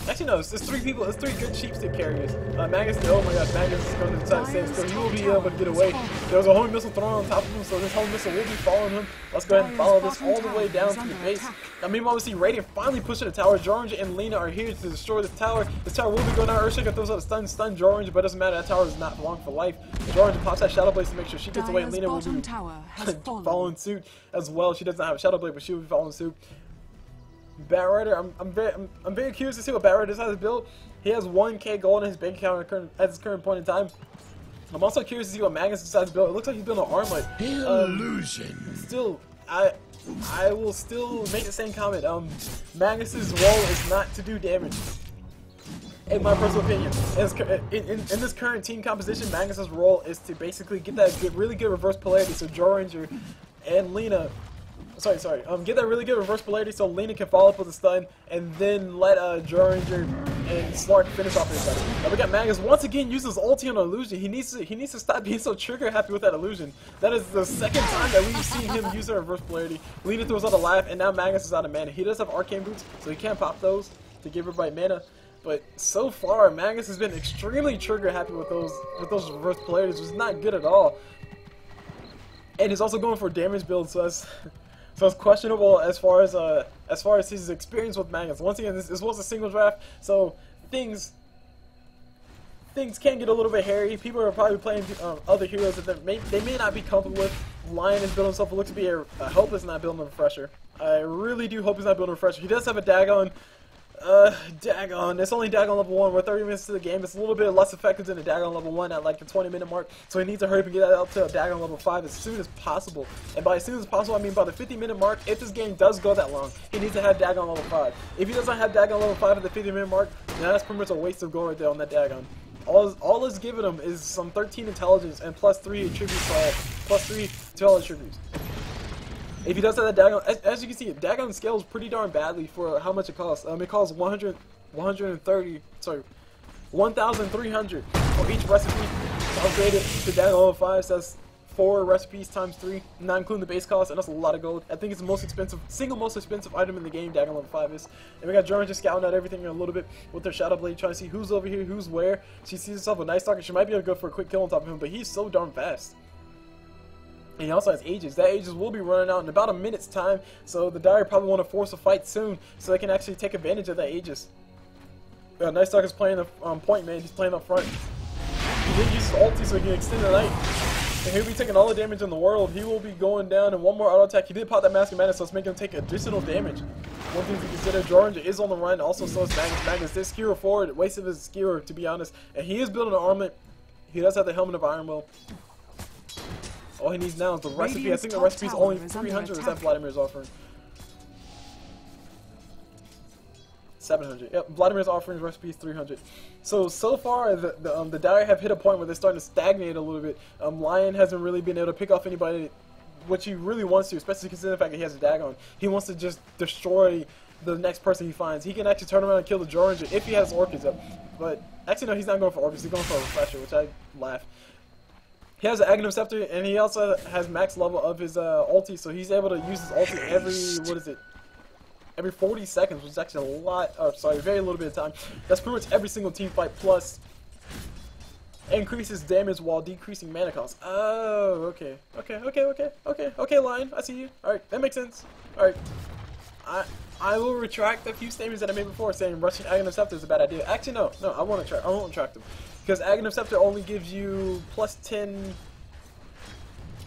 Actually, no, it's 3 people. It's 3 good sheep stick carriers. Magnus. Oh my gosh, Magnus is going to decide to save, so he will be able to get away. There was a homing missile thrown on top of him, so this homing missile will be following him. Let's go ahead and follow this all the way down to the base. Now, meanwhile, we see Radiant finally pushing the tower. Joranger and Lina are here to destroy this tower. This tower will be going down. Earthshaker throws out a stun Joranger, but it doesn't matter. That tower is not long for life. Joranger pops that Shadow Blade to make sure she gets away, and Lina will be following suit as well. She doesn't have a Shadow Blade, but she will be following suit. Batrider, I'm very curious to see what Batrider decides to build. He has 1k gold in his bank account at his current point in time. I'm also curious to see what Magnus decides to build. It looks like he's building an armlet. Illusion. Still, I will still make the same comment. Magnus's role is not to do damage. In my personal opinion, in this current team composition, Magnus's role is to basically get that really good reverse polarity. So Joranger and Lina Get that really good reverse polarity so Lina can follow up with a stun, and then let Gyrocopter and Slark finish off everybody. Now we got Magnus once again uses ulti on an illusion. He needs to stop being so trigger happy with that illusion. That is the second time that we've seen him use a reverse polarity. Lina throws out a laugh, and now Magnus is out of mana. He does have arcane boots, so he can't pop those to give everybody mana. But so far, Magnus has been extremely trigger happy with those reverse polarities, which is not good at all. And he's also going for damage build, so it's questionable as far as his experience with Magnus. Once again, this was a single draft, so things can get a little bit hairy. People are probably playing other heroes that they may not be comfortable with. Lion is building himself. It looks to be I hope it's not building a refresher. I really do hope he's not building a refresher. He does have a Dagon. Dagon. It's only Dagon level 1. We're 30 minutes to the game. It's a little bit less effective than a Dagon level 1 at like the 20-minute mark. So he needs to hurry up and get that up to a Dagon level 5 as soon as possible. And by as soon as possible, I mean by the 50-minute mark. If this game does go that long, he needs to have Dagon level 5. If he doesn't have Dagon level 5 at the 50-minute mark, then that's pretty much a waste of gold right there on that Dagon. All it's giving him is some 13 intelligence and plus 3 attributes, plus 3 to all attributes. If he does have that Dagon, as you can see, Dagon scales pretty darn badly for how much it costs. It costs 1,300 for each recipe to upgrade it to Dagon level 5. So that's 4 recipes times 3, not including the base cost, and that's a lot of gold. I think it's the most expensive, single most expensive item in the game, Dagon level 5 is. And we got Jordan just scouting out everything a little bit with their Shadow Blade, trying to see who's over here, who's where. She sees herself a Night Stalker. She might be able to go for a quick kill on top of him, but he's so darn fast. And he also has Aegis. That Aegis will be running out in about a minute's time, so the Dire probably want to force a fight soon, so they can actually take advantage of that Aegis. Night Stalker's playing the point man. He's playing up front. He did use his ulti so he can extend the night. And he'll be taking all the damage in the world. He will be going down, and one more auto attack. He did pop that Mask of Madness, so it's making him take additional damage. One thing to consider, Jordan is on the run, also so is Magnus. Magnus did skewer forward, wasted his skewer, to be honest. And he is building an armament. He does have the Helmet of Iron Will. All he needs now is the recipe. I think the recipe is only 300, is that Vladimir's offering? 700. Yep, Vladimir's offering recipe is 300. So far, the Dire have hit a point where they're starting to stagnate a little bit. Lion hasn't really been able to pick off anybody, which he really wants to, especially considering the fact that he has a Dagon. He wants to just destroy the next person he finds. He can actually turn around and kill the Gyrocopter if he has Orchids up. But, actually no, he's not going for Orchids, he's going for a Refresher, which I laugh. He has an Aghanim Scepter, and he also has max level of his ulti, so he's able to use his ulti every 40 seconds, which is actually a lot, very little bit of time. That's pretty much every single team fight, plus increases damage while decreasing mana cost. Oh, okay, Lion, I see you. Alright, that makes sense. Alright, I will retract a few statements that I made before saying rushing Aghanim Scepter is a bad idea. Actually, no, I won't retract them. Because Aghanim Scepter only gives you plus 10,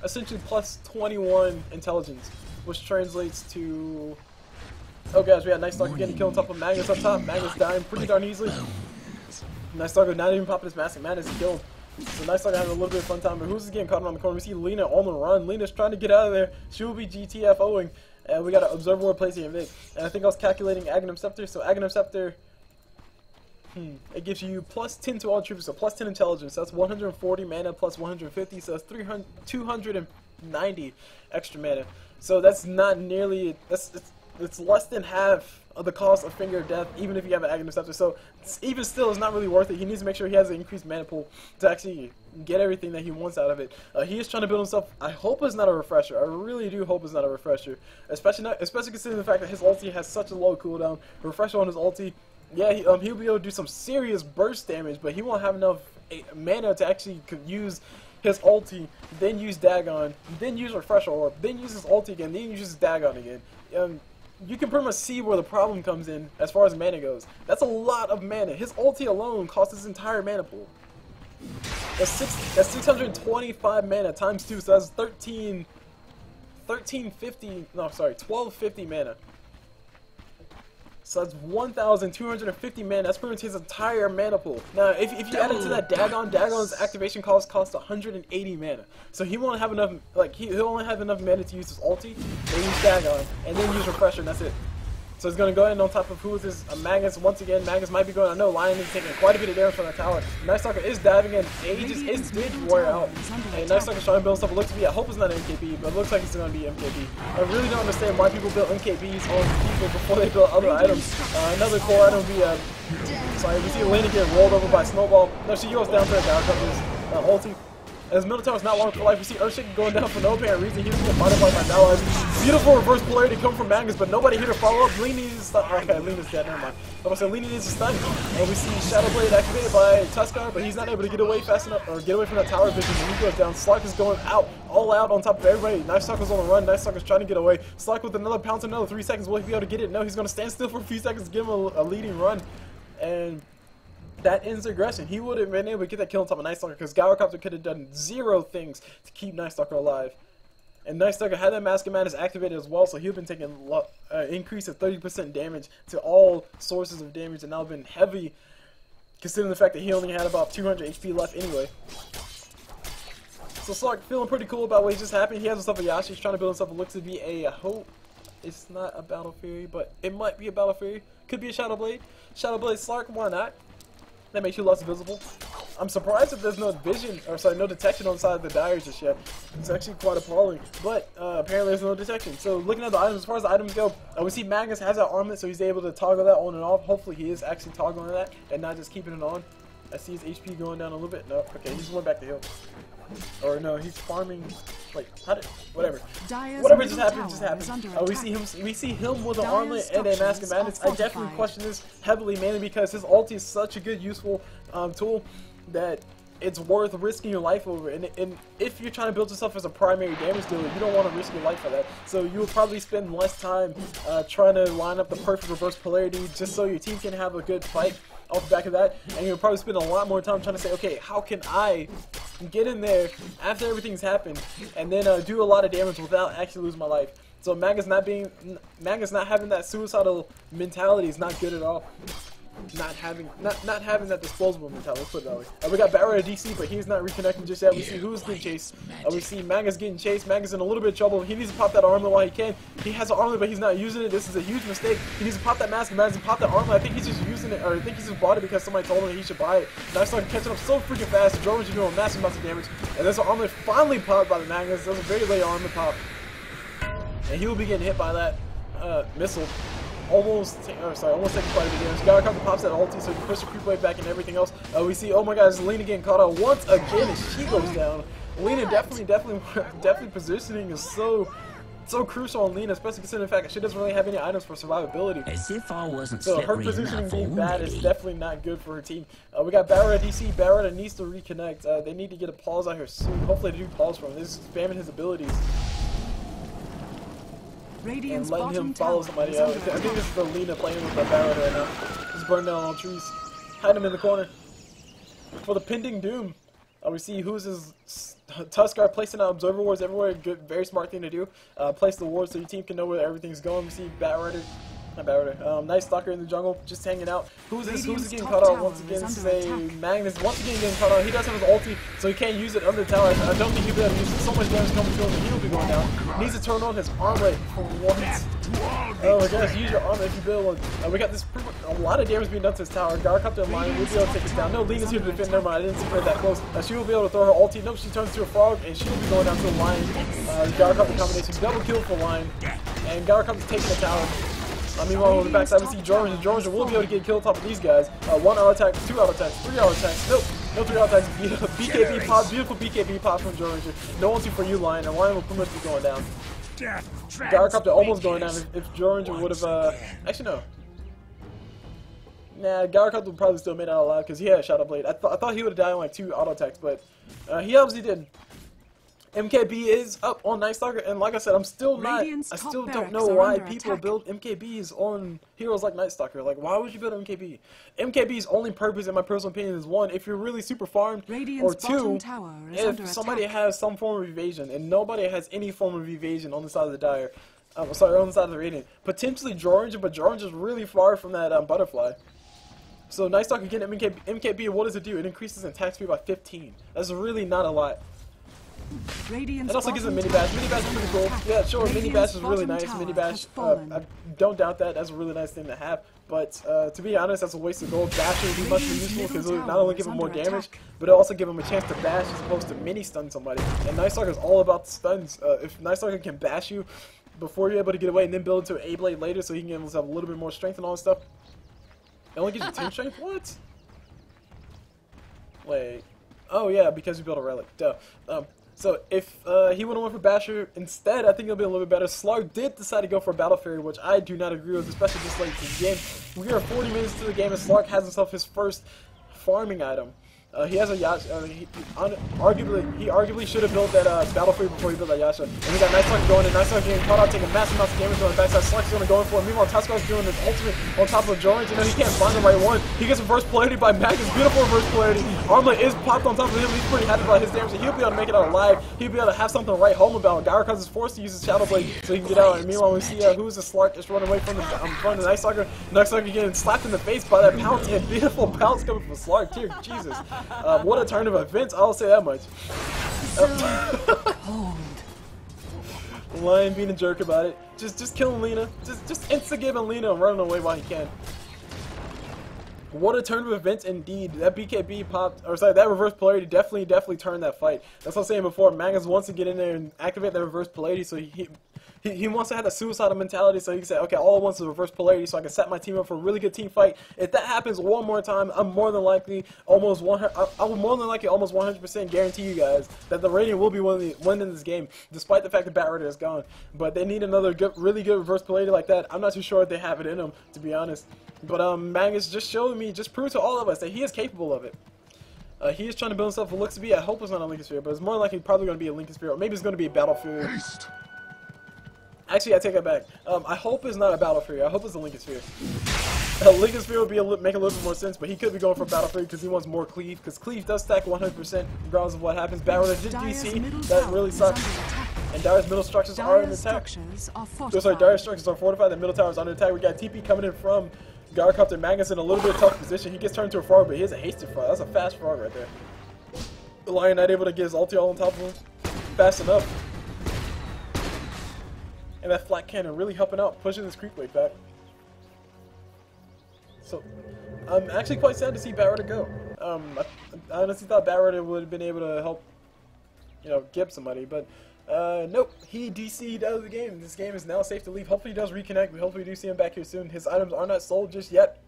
essentially plus 21 intelligence, which translates to... Oh gosh, we got Night Stalker getting killed on top of Magnus up top. Magnus dying pretty darn easily. Night Stalker not even popping his Mask of Madness, killed. So Night Stalker having a little bit of fun time, but who's getting caught around the corner? We see Lina on the run. Lina's trying to get out of there. She will be GTFOing. And we got an Observer placing him big. And I think I was calculating Aghanim Scepter, so Aghanim Scepter... it gives you plus 10 to all troops, so plus 10 intelligence. So that's 140 mana plus 150, so that's 290 extra mana. So that's not nearly, it's less than half of the cost of Finger of Death, even if you have an Aghanim Scepter. So even still, it's not really worth it. He needs to make sure he has an increased mana pool to actually get everything that he wants out of it. He is trying to build himself. I hope it's not a refresher. I really do hope it's not a refresher, especially considering the fact that his ulti has such a low cooldown. Refresher on his ulti. Yeah, he'll be able to do some serious burst damage, but he won't have enough mana to actually use his ulti, then use Dagon, then use Refresher Orb, then use his ulti again, then use his Dagon again. You can pretty much see where the problem comes in as far as mana goes. That's a lot of mana. His ulti alone costs his entire mana pool. That's 625 mana times 2, so that's 1250 mana. So that's 1,250 mana. That's pretty much his entire mana pool. Now, if you add it to that Dagon's activation costs 180 mana. So he won't have enough. Like he'll only have enough mana to use his ulti, then use Dagon, and then use Refresher, and that's it. So he's going to go in on top of who is this? Magnus once again. Magnus might be going. I know Lion is taking quite a bit of damage from that tower. Night Stalker is diving in. It did wear out. And Night Stalker's trying to build stuff. It looks to be, I hope it's not MKB, but it looks like it's going to be MKB. I really don't understand why people build MKBs on people before they build other items. Another core item would be, sorry, we see Lina get rolled over by Snowball. No, she goes down to the Gyrocopter's ulti. As middle tower is not long for life, we see Earthshaker going down for no apparent reason. He was getting modified by allies. Beautiful reverse polarity come from Magnus, but nobody here to follow up. Lina needs to stun. Okay, Lina's dead, never mind. But I said Lina needs to stun. And we see Shadow Blade activated by Tusk, but he's not able to get away fast enough, or get away from that tower vision. And he goes down. Slark is going out, all out on top of everybody. Night Stalker's on the run. Night Stalker's trying to get away. Slark with another pounce, another 3 seconds. Will he be able to get it? No, he's going to stand still for a few seconds to give him a leading run. And that ends the aggression. He would have been able to get that kill on top of Night Stalker because Gyrocopter could have done 0 things to keep Night Stalker alive. And Night Stalker had that Mask of Madness activated as well, so he'd been taking increase of 30% damage to all sources of damage, and now been heavy considering the fact that he only had about 200 HP left anyway. So Slark feeling pretty cool about what just happened. He has himself a Yashi. He's trying to build himself what looks to be a hope. It's not a Battle Fury, but it might be a Battle Fury. Could be a Shadow Blade. Shadow Blade Slark, why not? That makes you less visible. I'm surprised that there's no vision, or sorry, no detection on the side of the diary just yet. It's actually quite appalling, but apparently there's no detection. So looking at the items, as far as the items go, we see Magnus has that armament, so he's able to toggle that on and off. Hopefully he is actually toggling that and not just keeping it on. I see his HP going down a little bit. No, okay, he's going back to heal. Or no, he's farming. Wait, how did? Whatever. Whatever just happened, just happened. We see him with an armlet and a Mask of Madness. I definitely question this heavily, mainly because his ulti is such a good, useful tool that it's worth risking your life over. And if you're trying to build yourself as a primary damage dealer, you don't want to risk your life for that. So you will probably spend less time trying to line up the perfect reverse polarity just so your team can have a good fight off the back of that, and you'll probably spend a lot more time trying to say, okay, how can I get in there after everything's happened and then do a lot of damage without actually losing my life. So Magnus not having that suicidal mentality is not good at all. Not having that disposable mentality, let's put it that way. We got Batrider DC, but he's not reconnecting just yet. We see who's getting chased. We see Magnus getting chased. Magnus in a little bit of trouble. He needs to pop that armlet while he can. He has an armlet, but he's not using it. This is a huge mistake. He needs to pop that Mask of Madness and pop that armlet. I think he's just using it, or I think he's just bought it because somebody told him that he should buy it. Night Stalker catching up so freaking fast. Drow is doing massive amounts of damage. And there's an armlet finally popped by the Magnus. There's a very late armlet pop. And he will be getting hit by that missile. Almost taking quite a bit of damage. Gyrocopter pops that ulti so he can push the creep wave back and everything else. We see, oh my god, Lina getting caught out once again as she goes down. Lina definitely positioning is so crucial on Lina, especially considering the fact that she doesn't really have any items for survivability. As if I wasn't so her positioning being bad is definitely not good for her team. We got Batrider DC. Batrider needs to reconnect. They need to get a pause out here soon. Hopefully they do pause for him. They're just spamming his abilities. And letting him follow somebody else. I think this is the Lina playing with the Batrider right now. Just burn down all trees. Hide him in the corner. For the pending doom. We see who's his Tusk placing out observer wards everywhere. Good, very smart thing to do. Place the wards so your team can know where everything's going. We see Batrider. Not Batrider. Nice Stalker in the jungle, just hanging out. Who's getting caught out once again? This is a Magnus once again getting caught out. He does have his ulti, so he can't use it under the tower. I don't think he'll be able to use it. So much damage coming to him, and he'll be going down. Needs to turn on his armlet for once. Oh my gosh, use your armlet if you build one. We got this a lot of damage being done to his tower. Gyrocopter in line, we'll be able to take this down. No, Lina's here to defend. Never mind, I didn't see her that close. She will be able to throw her ulti. Nope, she turns to a frog, and she will be going down to a lion. Gyrocopter combination, double kill for lion. And Gyrocopter's taking the tower. Meanwhile, on the backside, we see Georgia. Georgia will be able to get killed on top of these guys. 1 auto attack, 2 auto attacks, 3 auto attacks. Nope, no 3 auto attacks. BKB pop, beautiful BKB pop from Georgia. No ulti for you, Lion, and Lion will pretty much be going down. Gyrocopter almost going down if Georgia would have, actually no. Nah, Gyrocopter would probably still made it out alive because he had a Shadow Blade. I thought he would have died on like 2 auto attacks, but he obviously did. MKB is up on Night Stalker, and like I said, I still don't know why people build MKBs on heroes like Night Stalker. Like, why would you build MKB? MKB's only purpose, in my personal opinion, is 1, if you're really super farmed, or 2, if somebody has some form of evasion, and nobody has any form of evasion on the side of the Dire. Sorry, on the side of the Radiant. Potentially Georgia, but Georgia's really far from that butterfly. So Night Stalker getting MKB, what does it do? It increases attack speed by 15. That's really not a lot. Radiant's It also gives a bottom mini tower bash. Mini bash is is pretty under cool. attack. Yeah, sure. Mini bash is really Radiant's nice. bottom Mini tower bash, has fallen. I don't doubt that. That's a really nice thing to have. But to be honest, that's a waste of gold. Bash would be much more useful because it would not only give him more damage, but it also give him a chance to bash as opposed to mini stun somebody. And Night Stalker is all about the stuns. If Night Stalker can bash you before you're able to get away and then build into an A-Blade later so he can have a little bit more strength and all that stuff. It only gives you 10 strength? What? Wait. Oh yeah, because you built a relic. Duh. So if he would have went for Basher instead, I think it'll be a little bit better. Slark did decide to go for Battle Fury, which I do not agree with, especially this late in the game. We are 40 minutes into the game and Slark has himself his first farming item. He has a Yasha. He arguably should have built that Battle Fury before he built that Yasha. And we got Night Stalker going in. Night Stalker getting caught out, taking massive amounts of damage on the backside. Slark's going to go in for it. Meanwhile, Tusk is doing his ultimate on top of Jorans. You know, he can't find the right one. He gets reverse polarity by Magnus. Beautiful reverse polarity. Armlet is popped on top of him. He's pretty happy about his damage. He'll be able to make it out alive. He'll be able to have something to write home about. Gyrocopter is forced to use his Shadow Blade so he can get out. And meanwhile, we see who's the Slark just running away from the Night Stalker. Night Stalker getting slapped in the face by that pounce. And beautiful pounce coming from Slark. Dear Jesus. What a turn of events, I'll say that much. Lion being a jerk about it. Just killing Lina. Just insta-giving Lina and running away while he can. What a turn of events indeed. That BKB popped, or sorry, that reverse polarity definitely turned that fight. That's what I was saying before. Magnus wants to get in there and activate that reverse polarity, so he wants to have that suicidal mentality, so he can say, okay, all I want is a reverse polarity so I can set my team up for a really good team fight. If that happens one more time, I'm more than likely almost 100% guarantee you guys that the Radiant will be winning this game, despite the fact that Batrider is gone. But they need another really good reverse polarity like that. I'm not too sure if they have it in them, to be honest. But Magnus just showed me, just proved to all of us that he is capable of it. He is trying to build himself what looks to be, I hope it's not a Lincoln Sphere, but it's more likely probably going to be a Lincoln Sphere, or maybe it's going to be a Battle Fury. Actually, I take that back. I hope it's not a Battle Fury. I hope it's a Lincoln Sphere. Lincoln Sphere would make a little bit more sense, but he could be going for Battle Fury because he wants more Cleave, because Cleave does stack 100% regardless of what happens. Batrider did DC, that really sucks. And Dyer's middle structures are in attack. Dyer's structures are fortified, the middle tower is under attack. We got TP coming in from Gyrocopter. Magnus in a little bit of tough position. He gets turned into a frog, but he has a hasted frog. That's a fast frog right there. The Lion not able to get his ulti all on top of him fast enough. And that flat cannon really helping out, pushing this creep wave back. So, I'm actually quite sad to see Batrider go. I honestly thought Batrider would have been able to help, you know, give somebody, but nope, he DC'd out of the game. This game is now safe to leave. Hopefully he does reconnect. We hopefully do see him back here soon. His items are not sold just yet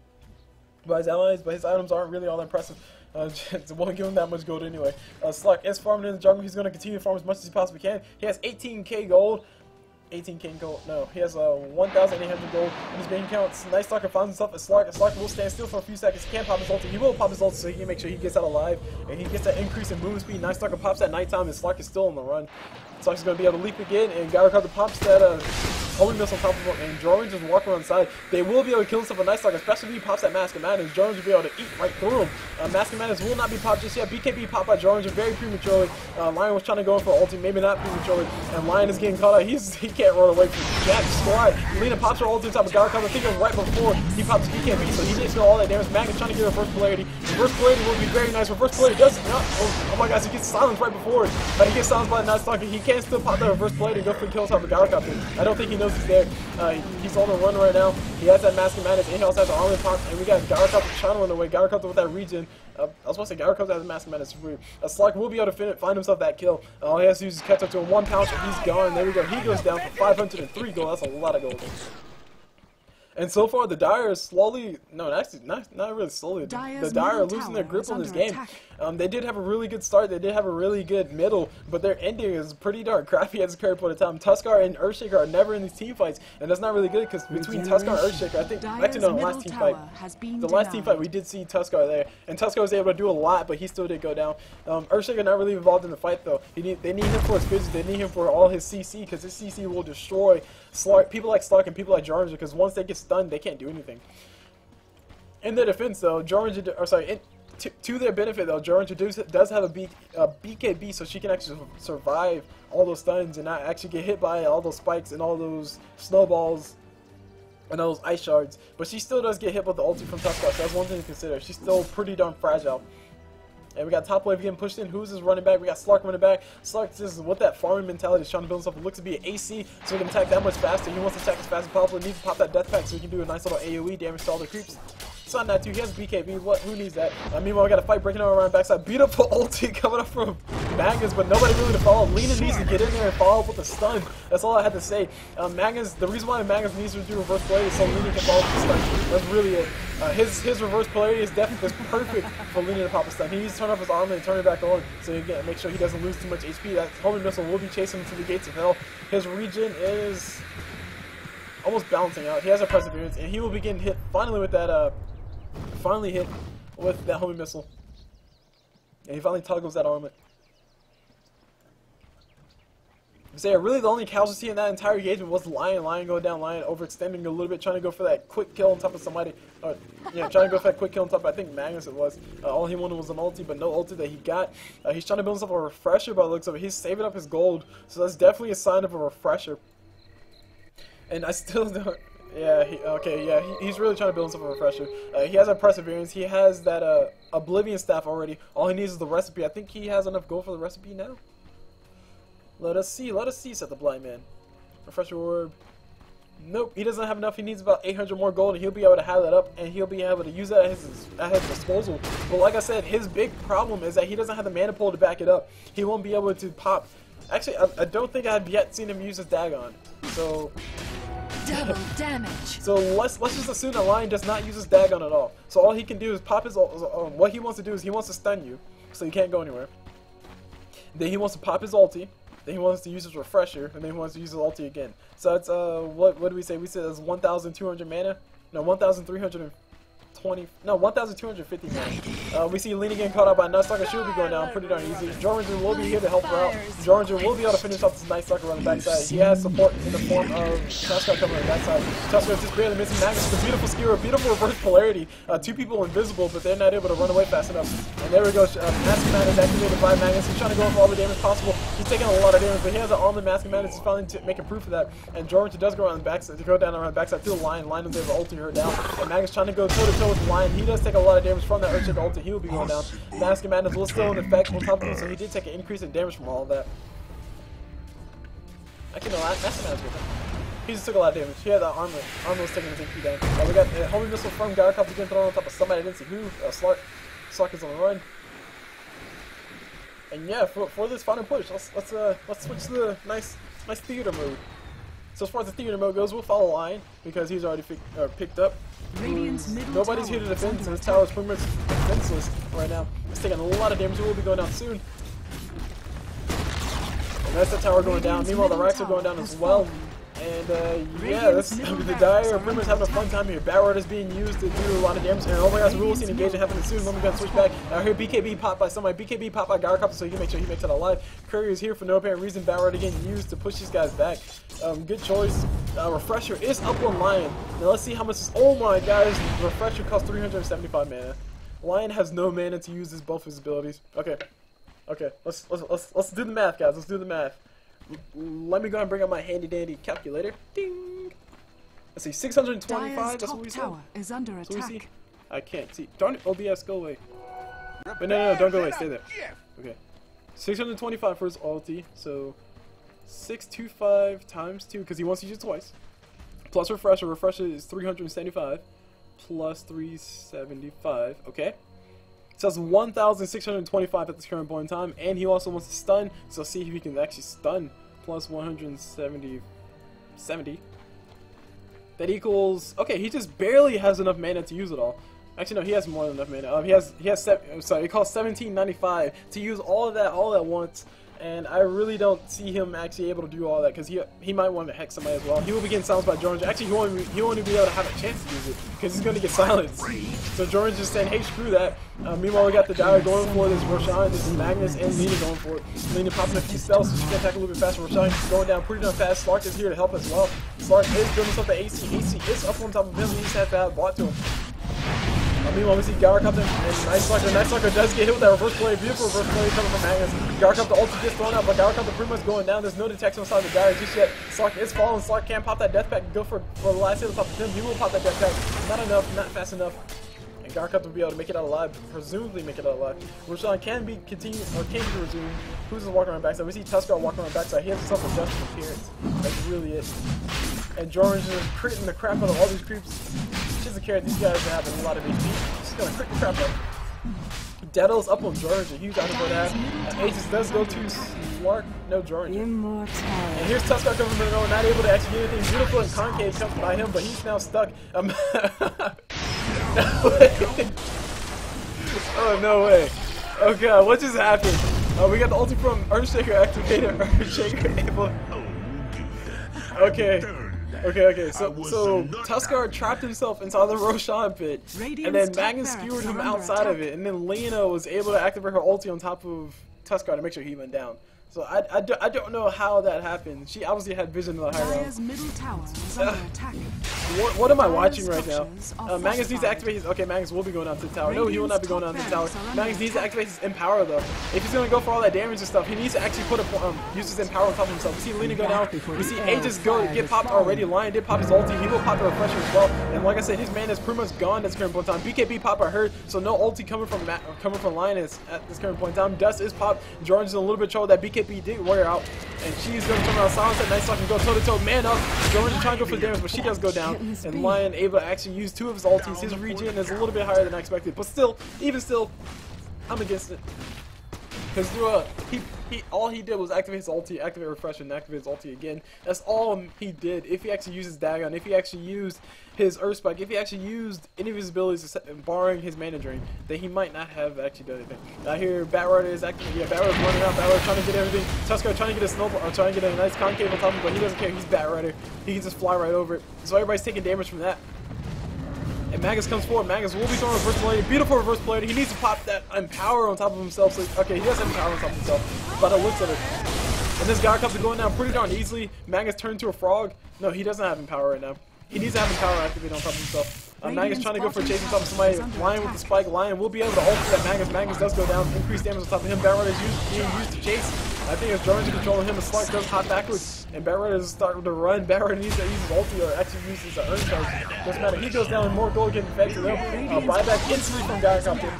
by his allies, but his items aren't really all that impressive. It won't give him that much gold anyway. Slark is farming in the jungle. He's going to continue to farm as much as he possibly can. He has 18k gold. 18k gold. No, he has 1,800 gold in his bank account. Night Stalker finds himself as Slark. Slark will stand still for a few seconds. He can't pop his ulti. He will pop his ulti so he can make sure he gets out alive. And he gets that increase in movement speed. Night Stalker pops at nighttime and Slark is still on the run. Slark is going to be able to leap again, and Gyrocopter pops that homing missile on top of him, and Jorans just walk around the side. They will be able to kill himself with Night Stalker, especially if he pops that Mask of Madness. Jorans will be able to eat right through him. Mask of Madness will not be popped just yet. BKB popped by Jorans very prematurely. Lion was trying to go in for ulti, maybe not prematurely, and Lion is getting caught out. He can't run away from Jack Squad. Lina pops her ulti on top of Gyrocopter. I think it was right before he pops his BKB, so he didn't feel all that damage. Magnus trying to get reverse polarity. Reverse polarity will be very nice. Reverse polarity does not. Oh my gosh, he gets silenced right before it. He gets silenced by Night Stalker. He can still pop that reverse polarity and go for the kill on top of Gyrocopter. I don't think he knows he's there. He's on the run right now. He has that Mask of Madness, and he also has the armor pop, and we got Gyrocopter trying to run away. Gyrocopter with that regen. I was supposed to say Gyrocopter has the Mask of Madness. Slark will be able to find himself that kill. All he has to do is catch up to him. One pounce, and he's gone. There we go. He goes down for 503 gold. That's a lot of gold. And so far, the Dire is slowly, no, actually, not really slowly. The Dire are losing their grip on this game. They did have a really good start. They did have a really good middle, but their ending is pretty darn crappy at this current point in time. Tuskar and Earthshaker are never in these team fights, and that's not really good because between Tuskar and Earthshaker, I think, actually, no, the last team fight, we did see Tuskar there, and Tuskar was able to do a lot, but he still did go down. Earthshaker not really involved in the fight though. They need him for his physics. They need him for all his CC because his CC will destroy Slark, people like Slark and people like Jarnger, because once they get stunned, they can't do anything. In their defense, though, Jarnger, or sorry, to their benefit, though, Jarnger does have a BKB, so she can actually survive all those stuns and not actually get hit by all those spikes and all those snowballs and all those ice shards. But she still does get hit with the ulti from Tusk, so that's one thing to consider. She's still pretty darn fragile. And we got top wave getting pushed in. Who's his running back? We got Slark running back. Slark just with that farming mentality is trying to build himself. It looks to be an AC, so he can attack that much faster. He wants to attack as fast as possible. He needs to pop that death pack so he can do a nice little AoE damage to all the creeps. It's not that too. He has BKB. Who needs that? Meanwhile, we got a fight breaking out around backside. Beautiful ulti coming up from Magnus, but nobody really to follow. Lina needs to get in there and follow up with a stun. That's all I had to say. Magnus, the reason why Magnus needs to do reverse polarity is so Lina can follow up with a stun. That's really it. His reverse polarity is definitely perfect for Lina to pop a stun. He needs to turn off his armor and turn it back on so he can make sure he doesn't lose too much HP. That homing missile will be chasing him to the gates of hell. His regen is almost balancing out. He has a perseverance, and he will be getting hit finally with that homing missile. And he finally toggles that armor. So yeah, really the only casualty in that entire engagement was Lion. Lion going down, Lion overextending a little bit, trying to go for that quick kill on top of somebody. Trying to go for that quick kill on top of, I think, Magnus it was. All he wanted was an ulti, but no ulti that he got. He's trying to build himself a refresher by the looks of it. He's saving up his gold, so that's definitely a sign of a refresher. And I still don't... Yeah, he's really trying to build himself a refresher. He has a perseverance. He has that Oblivion staff already. All he needs is the recipe. I think he has enough gold for the recipe now. Let us see, said the blind man. Refresher orb. Nope, he doesn't have enough. He needs about 800 more gold, and he'll be able to have that up, and he'll be able to use that at his disposal. But like I said, his big problem is that he doesn't have the mana pool to back it up. He won't be able to pop. Actually, I don't think I've yet seen him use his Dagon. So... Double damage. So let's just assume that Lion does not use his Dagon at all. So all he can do is pop his what he wants to do is he wants to stun you, so you can't go anywhere. Then he wants to pop his ulti. Then he wants to use his refresher, and then he wants to use his ulti again. So it's what do we say? We said it's 1,200 mana. No, 1,320. No, 1,250 mana. We see Lina getting caught out by Night Stalker. She will be going down pretty darn easy. Jorringer will be here to help her out. Jorringer will be able to finish off this Night Stalker on the backside. He has support in the form of Tusk coming on the backside. Tusk is just barely missing Magnus. The beautiful skewer, beautiful reverse polarity. Two people invisible, but they're not able to run away fast enough. And there we go. Mask Man is activated by Magnus. He's trying to go in for all the damage possible. He's taking a lot of damage, but he has an armor Mask Man. He's finally making proof of that. And Jorringer does go around the backside, to go down around the backside to the Lion. Lion is able to ulti her down. And Magnus trying to go toe to toe with the Lion. He does take a lot of damage from that Earthshaker ulti. He will be going down. Mask and Madness was still in effect on top of him, so he did take an increase in damage from all of that. Actually, no, Mask and Madness good. He just took a lot of damage. He had the armor. Armor was taking his HP down. We got a homing missile from Gyrocopter getting thrown on top of somebody. I didn't see who. Slark. Slark is on the run. And yeah, for this final push, let's switch to the nice theater mode. So as far as the theater mode goes, we'll follow Lion because he's already picked up. Nobody's here to defend, so this tower is pretty much defenseless right now. It's taking a lot of damage. It will be going down soon. And that's the tower going down. Meanwhile, the racks are going down as well. And yeah, the Dire are pretty much having a fun time here. Batrider is being used to do a lot of damage. And oh my gosh, we will see an engagement happening soon. Let me go and switch back. I hear BKB popped by somebody. BKB popped by Gyrocopter, so he can make sure he makes it alive. Courier is here for no apparent reason. Batrider getting used to push these guys back. Good choice. Refresher is up on Lion. Now let's see how much this. Oh my gosh, the Refresher costs 375 mana. Lion has no mana to use both his abilities. Okay, let's do the math, guys. Let's do the math. Let me go and bring up my handy dandy calculator. Ding. Let's see, 625. That's what we said. Tower is under attack. I can't see. Darn it! OBS, go away. Wait, no, don't go away. Stay there. Okay. 625 for his ulti. So 625 times 2, because he wants to use it twice. Plus refresher. Refresher is 375. Plus 375. Okay. So that's 1,625 at this current point in time, and he also wants to stun, so see if he can actually stun. Plus 170. That equals, okay, he just barely has enough mana to use it all. Actually, no, he has more than enough mana. It costs 1795 to use all of that all at once. And I really don't see him actually able to do all that, because he might want to hex somebody as well. He will be getting silenced by Jorringer. Actually, he won't even be able to have a chance to use it, because he's going to get silenced. So Jorringer's just saying, hey, screw that. Meanwhile, we got the Dire going for this Roshan. This is Magnus and Lina going for it. Lina popping a few spells so she can attack a little bit faster. Roshan is going down pretty darn fast. Slark is here to help as well. Slark is doing himself the AC. AC is up on top of him. He just has that bought to him. Meanwhile, we see Gyrocopter and Night Stalker. Night Stalker does get hit with that reverse play. Beautiful reverse play coming from Magnus. Gyrocopter ulti gets thrown out, but Gyrocopter pretty much going down. There's no detection inside the Dire just yet. Slark is falling. Slark can't pop that death pack and go for the last hit on top of him. He will pop that death pack. Not enough, not fast enough. and Gyrocopter will be able to make it out alive, presumably make it out alive. Roshan can be resumed. Who's just walking around backside? We see Tusk walking around backside. He has himself a just appearance. That's really it. And Jordan's just critting the crap out of all these creeps. She's a carrot. These guys have a lot of HP. She's gonna crit the crap out. Daddle's up on George, a huge item for that. Aegis does go to Slark, no George. And here's Tusk coming from the middle, not able to actually get anything beautiful and concave comes by him, but he's now stuck. Oh, no way. Oh god, what just happened? We got the ulti from Earthshaker activated. Earthshaker able. Okay. So Tuskar trapped himself inside the Roshan pit, and then Magnus skewered him outside of it, and then Lina was able to activate her ulti on top of Tuskar to make sure he went down. So I don't know how that happened. She obviously had vision in the high ground. What am I watching right now? Magnus needs to activate his... Okay, Magnus will be going down to the tower. No, he will not be going down to the tower. Magnus needs to activate his Empower, though. If he's going to go for all that damage and stuff, he needs to actually put use his Empower on top of himself. We see Lina go down. We see Aegis get popped already. Lion did pop his ulti. He will pop the Refresher as well. And like I said, his mana is pretty much gone at this current point in time. BKB pop are hurt, so no ulti coming from Lioness at this current point in time. Dust is popped. Jordan's in a little bit of trouble. That BKB did wear out. And she's going to turn around, silence that nice Stalker and go toe-to-toe. Man up. Jordan's trying to go for damage, but she does go down. And Lion able to actually use 2 of his ultis. His regen is a little bit higher than I expected. But still, even still, I'm against it. Because all he did was activate his ulti, activate Refresh, and activate his ulti again. That's all he did. If he actually used his Dagon, if he actually used his Earth Spike, if he actually used any of his abilities, barring his mana drain, then he might not have actually done anything. I hear Batrider is activating. Yeah, Batrider's running out. Batrider trying to get everything. Tuskar trying to get a snowball, or trying to get a nice concave on top of him, but he doesn't care. He's Batrider. He can just fly right over it. So everybody's taking damage from that. And Magnus comes forward. Magnus will be throwing reverse polarity. Beautiful reverse polarity. He needs to pop that Empower on top of himself. So, okay, he does have Empower on top of himself. By the looks of it. And this Gyrocopter going down pretty darn easily. Magnus turned to a frog. No, he doesn't have Empower right now. He needs to have Empower activated on top of himself. Magnus trying to go for a chase on top of somebody. Lion with the spike. Lion will be able to ult that Magnus. Magnus does go down. Increased damage on top of him. Batrider is being used to chase. I think it's Jordan's controlling him. And Slark does hop backwards. And Batrider is starting to run. Batrider needs to use his ulti or actually use his Earth charge. Doesn't matter. He goes down and more gold getting infected. Buyback instantly from Gyrocopter.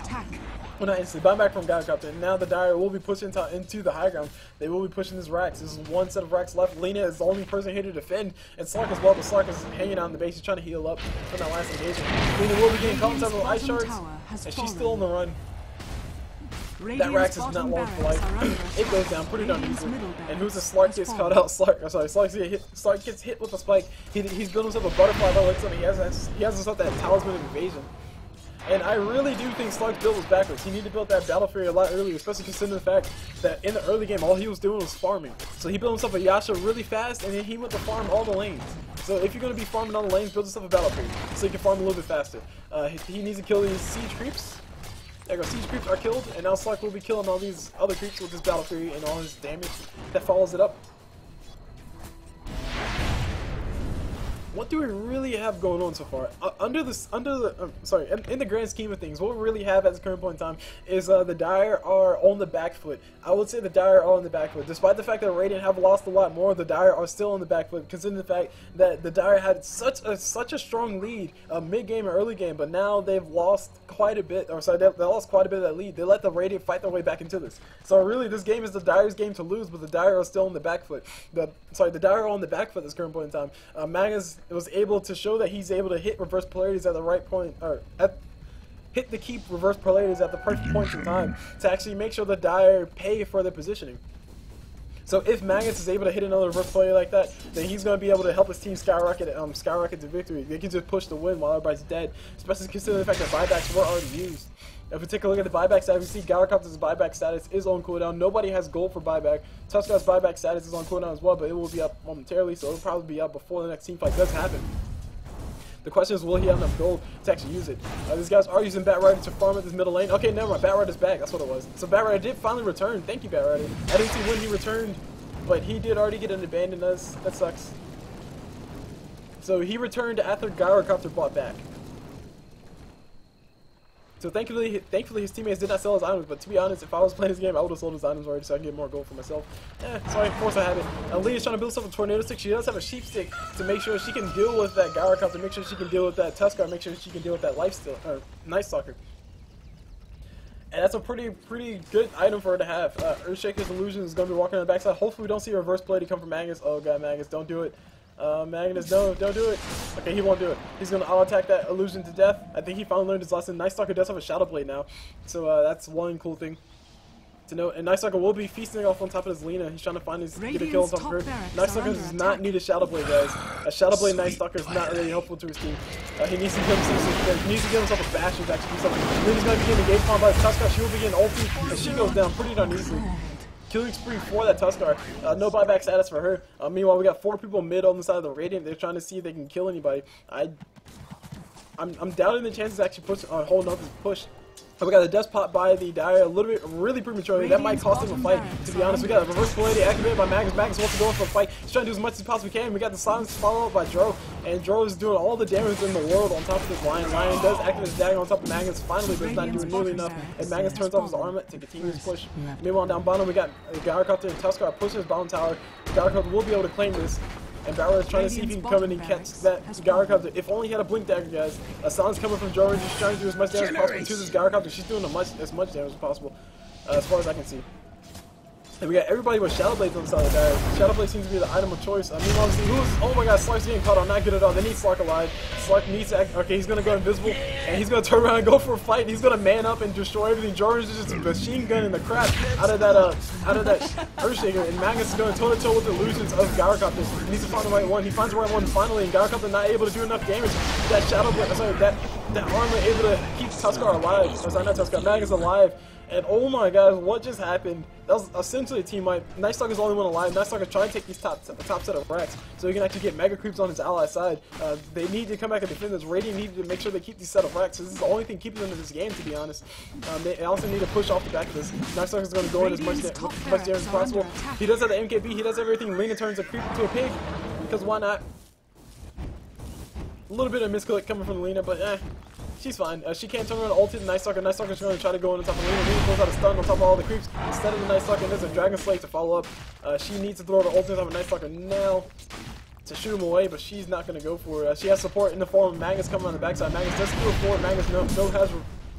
Well, not instantly. Buyback from Gyrocopter. And now the Dire will be pushed into the high ground. They will be pushing this racks. There's one set of racks left. Lina is the only person here to defend. And Slark as well. But Slark is hanging out in the base. He's trying to heal up from that last engagement. Lina will be getting caught in several ice shards. And she's still on the run. That Rax is not long for life. It goes down pretty darn easily. And who's the Slark gets caught out? Slark gets hit with a spike. He's built himself a butterfly that looks like he has himself that talisman of evasion. And I really do think Slark's build was backwards. He needed to build that Battle Fury a lot earlier, especially considering the fact that in the early game, all he was doing was farming. So he built himself a Yasha really fast, and then he went to farm all the lanes. So if you're going to be farming all the lanes, build yourself a Battle Fury, so you can farm a little bit faster. He needs to kill these siege creeps. There you go, siege creeps are killed, and now Slark will be killing all these other creeps with his Battle Fury and all his damage that follows it up. What do we really have going on so far? In the grand scheme of things, what we really have at this current point in time is the Dire are on the back foot. I would say the Dire are on the back foot. Despite the fact that Radiant have lost a lot more, the Dire are still on the back foot, considering the fact that the Dire had such a strong lead mid-game and early game, but now they've lost quite a bit, they lost quite a bit of that lead. They let the Radiant fight their way back into this. So really, this game is the Dire's game to lose, but the Dire are still on the back foot. The Dire are on the back foot at this current point in time. Magnus was able to show that he's able to hit reverse polarities at the right point, or hit the key reverse polarities at the perfect points in time to actually make sure the Dire pay for their positioning. So if Magnus is able to hit another reverse polarity like that, then he's going to be able to help his team skyrocket to victory. They can just push the win while everybody's dead, especially considering the fact that buybacks were already used. If we take a look at the buyback status, we see Gyrocopter's buyback status is on cooldown. Nobody has gold for buyback. Tuskar's buyback status is on cooldown as well, but it will be up momentarily, so it'll probably be up before the next team fight does happen. The question is, will he have enough gold to actually use it? These guys are using Batrider to farm at this middle lane. Okay, never mind. Batrider's back. That's what it was. So Batrider did finally return. Thank you, Batrider. I didn't see when he returned, but he did already get an abandon us. That sucks. So he returned after Gyrocopter bought back. So thankfully his teammates did not sell his items, but to be honest, if I was playing this game, I would have sold his items already so I can get more gold for myself. Sorry, of course I have it. Lina's trying to build herself a tornado stick. She does have a sheep stick to make sure she can deal with that Gyrocopter, make sure she can deal with that Tusk, make sure she can deal with that Night Stalker. And that's a pretty good item for her to have. Earthshaker's illusion is going to be walking on the backside. Hopefully we don't see a reverse play to come from Magnus. Oh god, Magnus, don't do it. Magnus, no, don't do it. Okay, he won't do it. He's going to auto-attack that illusion to death. I think he finally learned his lesson. Night Stalker does have a Shadow Blade now. So that's one cool thing to note. And Night Stalker will be feasting off on top of his Lina. He's trying to find his get a kill on top of her. Night Stalker does not need a Shadow Blade, guys. A Shadow Blade Night Stalker is not really helpful to his team. He needs to give himself a bastion to actually do something. Lina's going to be getting engaged upon by his Tusk. She will be getting ulti, and she goes down pretty darn easily. Killing spree for that Tuskar. No buyback status for her. Meanwhile, we got 4 people mid on the side of the Radiant. They're trying to see if they can kill anybody. I'm doubting the chances of actually holding up this push. We got a death pot by the Dire a little bit, really prematurely. That might cost him a fight, to be honest. We got a reverse polarity activated by Magnus. Magnus wants to go in for a fight. He's trying to do as much as he possibly can. We got the silence followed up by Drow, and Drow is doing all the damage in the world on top of this Lion. Lion does activate his dagger on top of Magnus finally, but it's not doing nearly enough. And Magnus turns off his armament to continue his push. Meanwhile, down bottom, we got Gyrocopter and Tuskar pushing his bottom tower. Gyrocopter will be able to claim this. And Batrider is trying to see if he can come in and catch that Gyrocopter. If only he had a blink dagger, guys. A silence coming from Drow, just trying to do as much damage as possible to this Gyrocopter. She's doing as much damage as possible, as far as I can see. And we got everybody with Shadow Blades on the side of the Dire. Shadow Blade seems to be the item of choice. Meanwhile, oh my god, Slark's getting caught on. Not good at all. They need Slark alive. Slark needs to act. Okay, he's going to go invisible. And he's going to turn around and go for a fight. He's going to man up and destroy everything. Jordan's just machine gunning the crap out of that Earthshaker. And Magnus is going to toe-to-toe with the illusions of Gyrocopter. He needs to find the right one. He finds the right one finally. And Gyrocopter not able to do enough damage. That Shadow Blade, sorry, that armor able to keep Tuskar alive. Or sorry, not Tuskar, Magnus alive. And oh my gosh, what just happened? That was essentially a team wipe. Night Stalker's the only one alive. Night Stalker's trying to take these top set of racks so he can actually get mega creeps on his ally side. They need to come back and defend this. Radiant need to make sure they keep these set of racks. This is the only thing keeping them in this game, to be honest. They also need to push off the back of this. Night Stalker's going to go in as much damage as possible. He does have the MKB. He does everything. Lina turns a creep into a pig because why not? A little bit of misclick coming from Lina, but she's fine. She can't turn around ulti the Night Stalker. Night Stalker's going to try to go on top of Lina. Lina throws out a stun on top of all the creeps. Instead of the Night Stalker, there's a Dragon Slave to follow up. She needs to throw the ulti on top of Night Stalker now to shoot him away, but she's not going to go for it. She has support in the form of Magnus coming on the backside. Magnus does steal forward. Magnus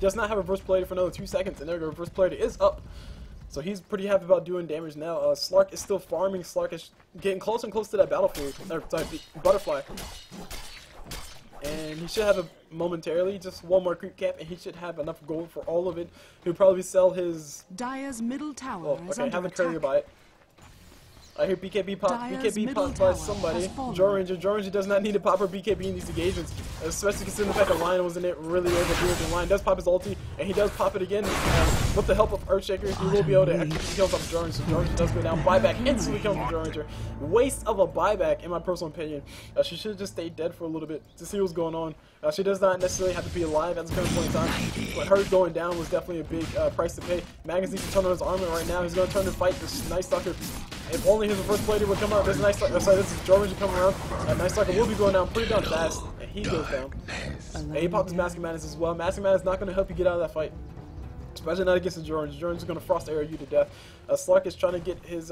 does not have a reverse play for another 2 seconds, and their reverse play is up. So he's pretty happy about doing damage now. Slark is still farming. Slark is getting closer and closer to that battlefield. Butterfly. And he should have momentarily just one more creep cap, and he should have enough gold for all of it. He'll probably sell his Dire's middle tower. Oh, okay, have a courier buy it. I hear BKB pop. BKB popped by somebody. Joranger does not need to pop her BKB in these engagements, especially considering the fact that Lion was in it really able to do it. And Lion does pop his ulti, and he does pop it again. With the help of Earthshaker, he will be able to actually kill some Joranger. So Joranger does go down. Buyback instantly comes from Joranger. Waste of a buyback, in my personal opinion. She should have just stayed dead for a little bit to see what's going on. She does not necessarily have to be alive at this current point in time, but her going down was definitely a big price to pay. Magnus needs to turn on his armor right now. He's going to turn to fight this Night Stalker. If only his reverse plater would come out. There's a Night Stalker. Sorry, this is Jordan coming around. Night Stalker will be going down pretty darn fast, and he goes down. And he popped his Mask of Madness as well. Mask of Madness is not going to help you get out of that fight, especially not against the Jordan. Jordan's going to frost arrow you to death. Slark is trying to get his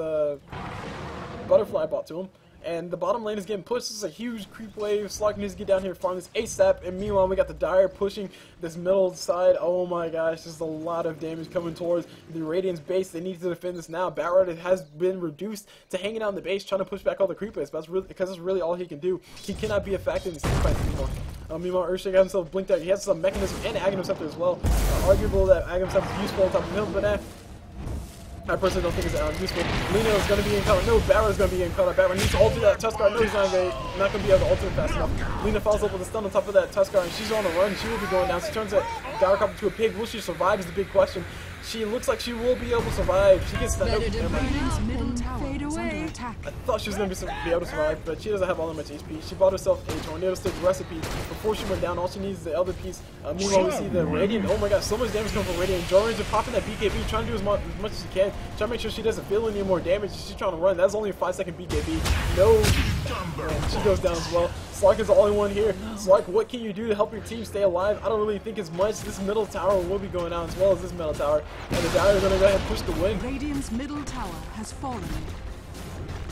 butterfly bot to him. And the bottom lane is getting pushed. This is a huge creep wave. Slark needs to get down here and farm this ASAP. And meanwhile, we got the Dire pushing this middle side. Oh my gosh, there's a lot of damage coming towards the Radiant's base. They need to defend this now. Batrider has been reduced to hanging out in the base, trying to push back all the creep waves. But that's really all he can do. He cannot be a factor in these fights anymore. Meanwhile, Earthshaker has himself blinked out. He has some mechanism and Gyrocopter as well. Arguable that Gyrocopter is useful on top of him, but I personally don't think it's useful. Lina is going to be in color. No, Batrider is going to be in color. Batrider needs to ulti that Tuskar. No, he's not going to be able to ulti fast enough. Lina falls up with a stun on top of that Tuskar, and she's on the run. She will be going down. She turns that Gyrocopter to a pig. Will she survive is the big question. She looks like she will be able to survive. She gets that. I thought she was going to be able to survive, but she doesn't have all that much HP. She bought herself a tornado stick recipe before she went down. All she needs is the elder piece. Meanwhile, we see the Radiant. Oh my god, so much damage coming from Radiant. Jordan's popping that BKB, trying to do as much as she can. Trying to make sure she doesn't feel any more damage. She's trying to run. That's only a 5-second BKB. No. And she goes down as well. Slark is the only one here. Slark, what can you do to help your team stay alive? I don't really think as much. This middle tower will be going down as well as this middle tower. And the Dire are going to go ahead and push the win. Radiant's middle tower has fallen.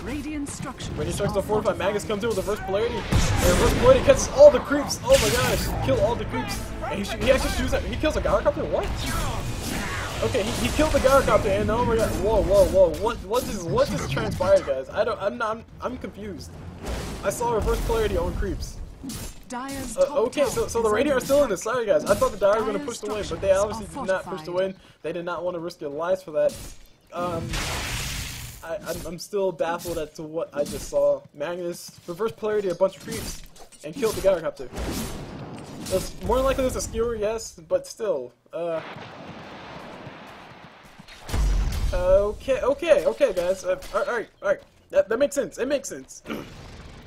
Radiant structures. When he starts to fortify, Magnus comes in with the reverse polarity. And reverse polarity catches all the creeps. Oh my gosh, kill all the creeps. And he actually shoots at, he kills a Gyrocopter? What? Okay, he killed the Gyrocopter and oh my god, whoa. What just transpired, guys? I'm confused. I saw reverse polarity on creeps. Okay, so the Radiant are still in this. Sorry guys, I thought the Dire were going to push the win, but they obviously did not push the win. They did not want to risk their lives for that. I'm still baffled as to what I just saw. Magnus reverse polarity a bunch of creeps and killed the Gyrocopter. It's more likely it's a skewer, yes, but still. Okay, guys. Alright. That makes sense. It makes sense.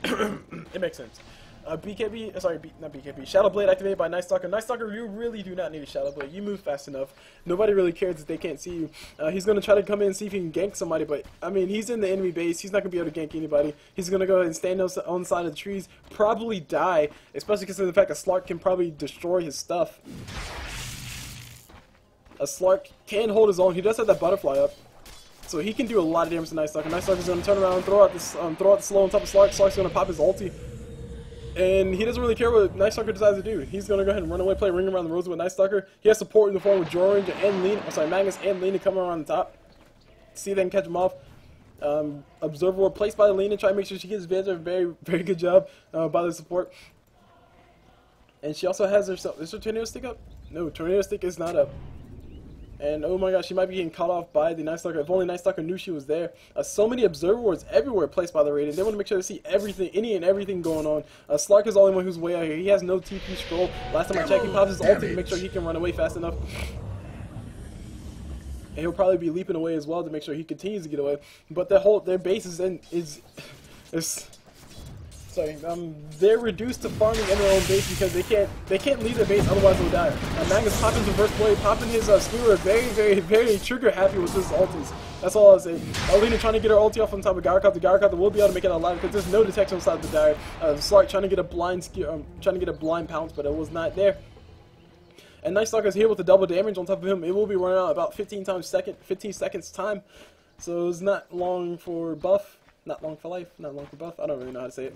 It makes sense. BKB, sorry, not BKB, Shadow Blade activated by Night Stalker. Night Stalker, you really do not need a Shadow Blade. You move fast enough. Nobody really cares if they can't see you. He's going to try to come in and see if he can gank somebody, but, I mean, he's in the enemy base. He's not going to be able to gank anybody. He's going to go ahead and stand on the side of the trees, probably die, especially considering the fact that Slark can probably destroy his stuff. A Slark can hold his own. He does have that butterfly up, so he can do a lot of damage to Night Stalker. Night Stalker's going to turn around and throw out the slow on top of Slark. Slark's going to pop his ulti. And he doesn't really care what Night Stalker decides to do. He's going to go ahead and run away, play Ring Around the Rosy with Night Stalker. He has support in the form of Drow and Lina, Magnus and Lina coming around the top. See if they can catch him off. Observer Ward placed by the Lina, try to make sure she gets advantage. Very, very good job by the support. And she also has herself. Is her Tornado Stick up? No, Tornado Stick is not up. And oh my gosh, she might be getting caught off by the Night Stalker. If only Night Stalker knew she was there. So many observer wards everywhere placed by the Radiant. They want to make sure to see everything, any and everything going on. Slark is the only one who's way out here. He has no TP scroll. Last time I checked, he pops his ulti to make sure he can run away fast enough. And he'll probably be leaping away as well to make sure he continues to get away. But their base is they're reduced to farming in their own base because they can't leave their base, otherwise they'll die. Magnus popping reverse blade, popping his skewer, very trigger happy with his ultis. That's all I'll say. Lina trying to get her ulti off on top of Gyrocopter. The Gyrocopter will be able to make it alive because there's no detection on the side of the Dire. Slark trying to get a blind pounce, but it was not there. And Night Stalker's here with the double damage on top of him. It will be running out about 15 seconds time. So it's not long for buff. Not long for life, not long for buff. I don't really know how to say it.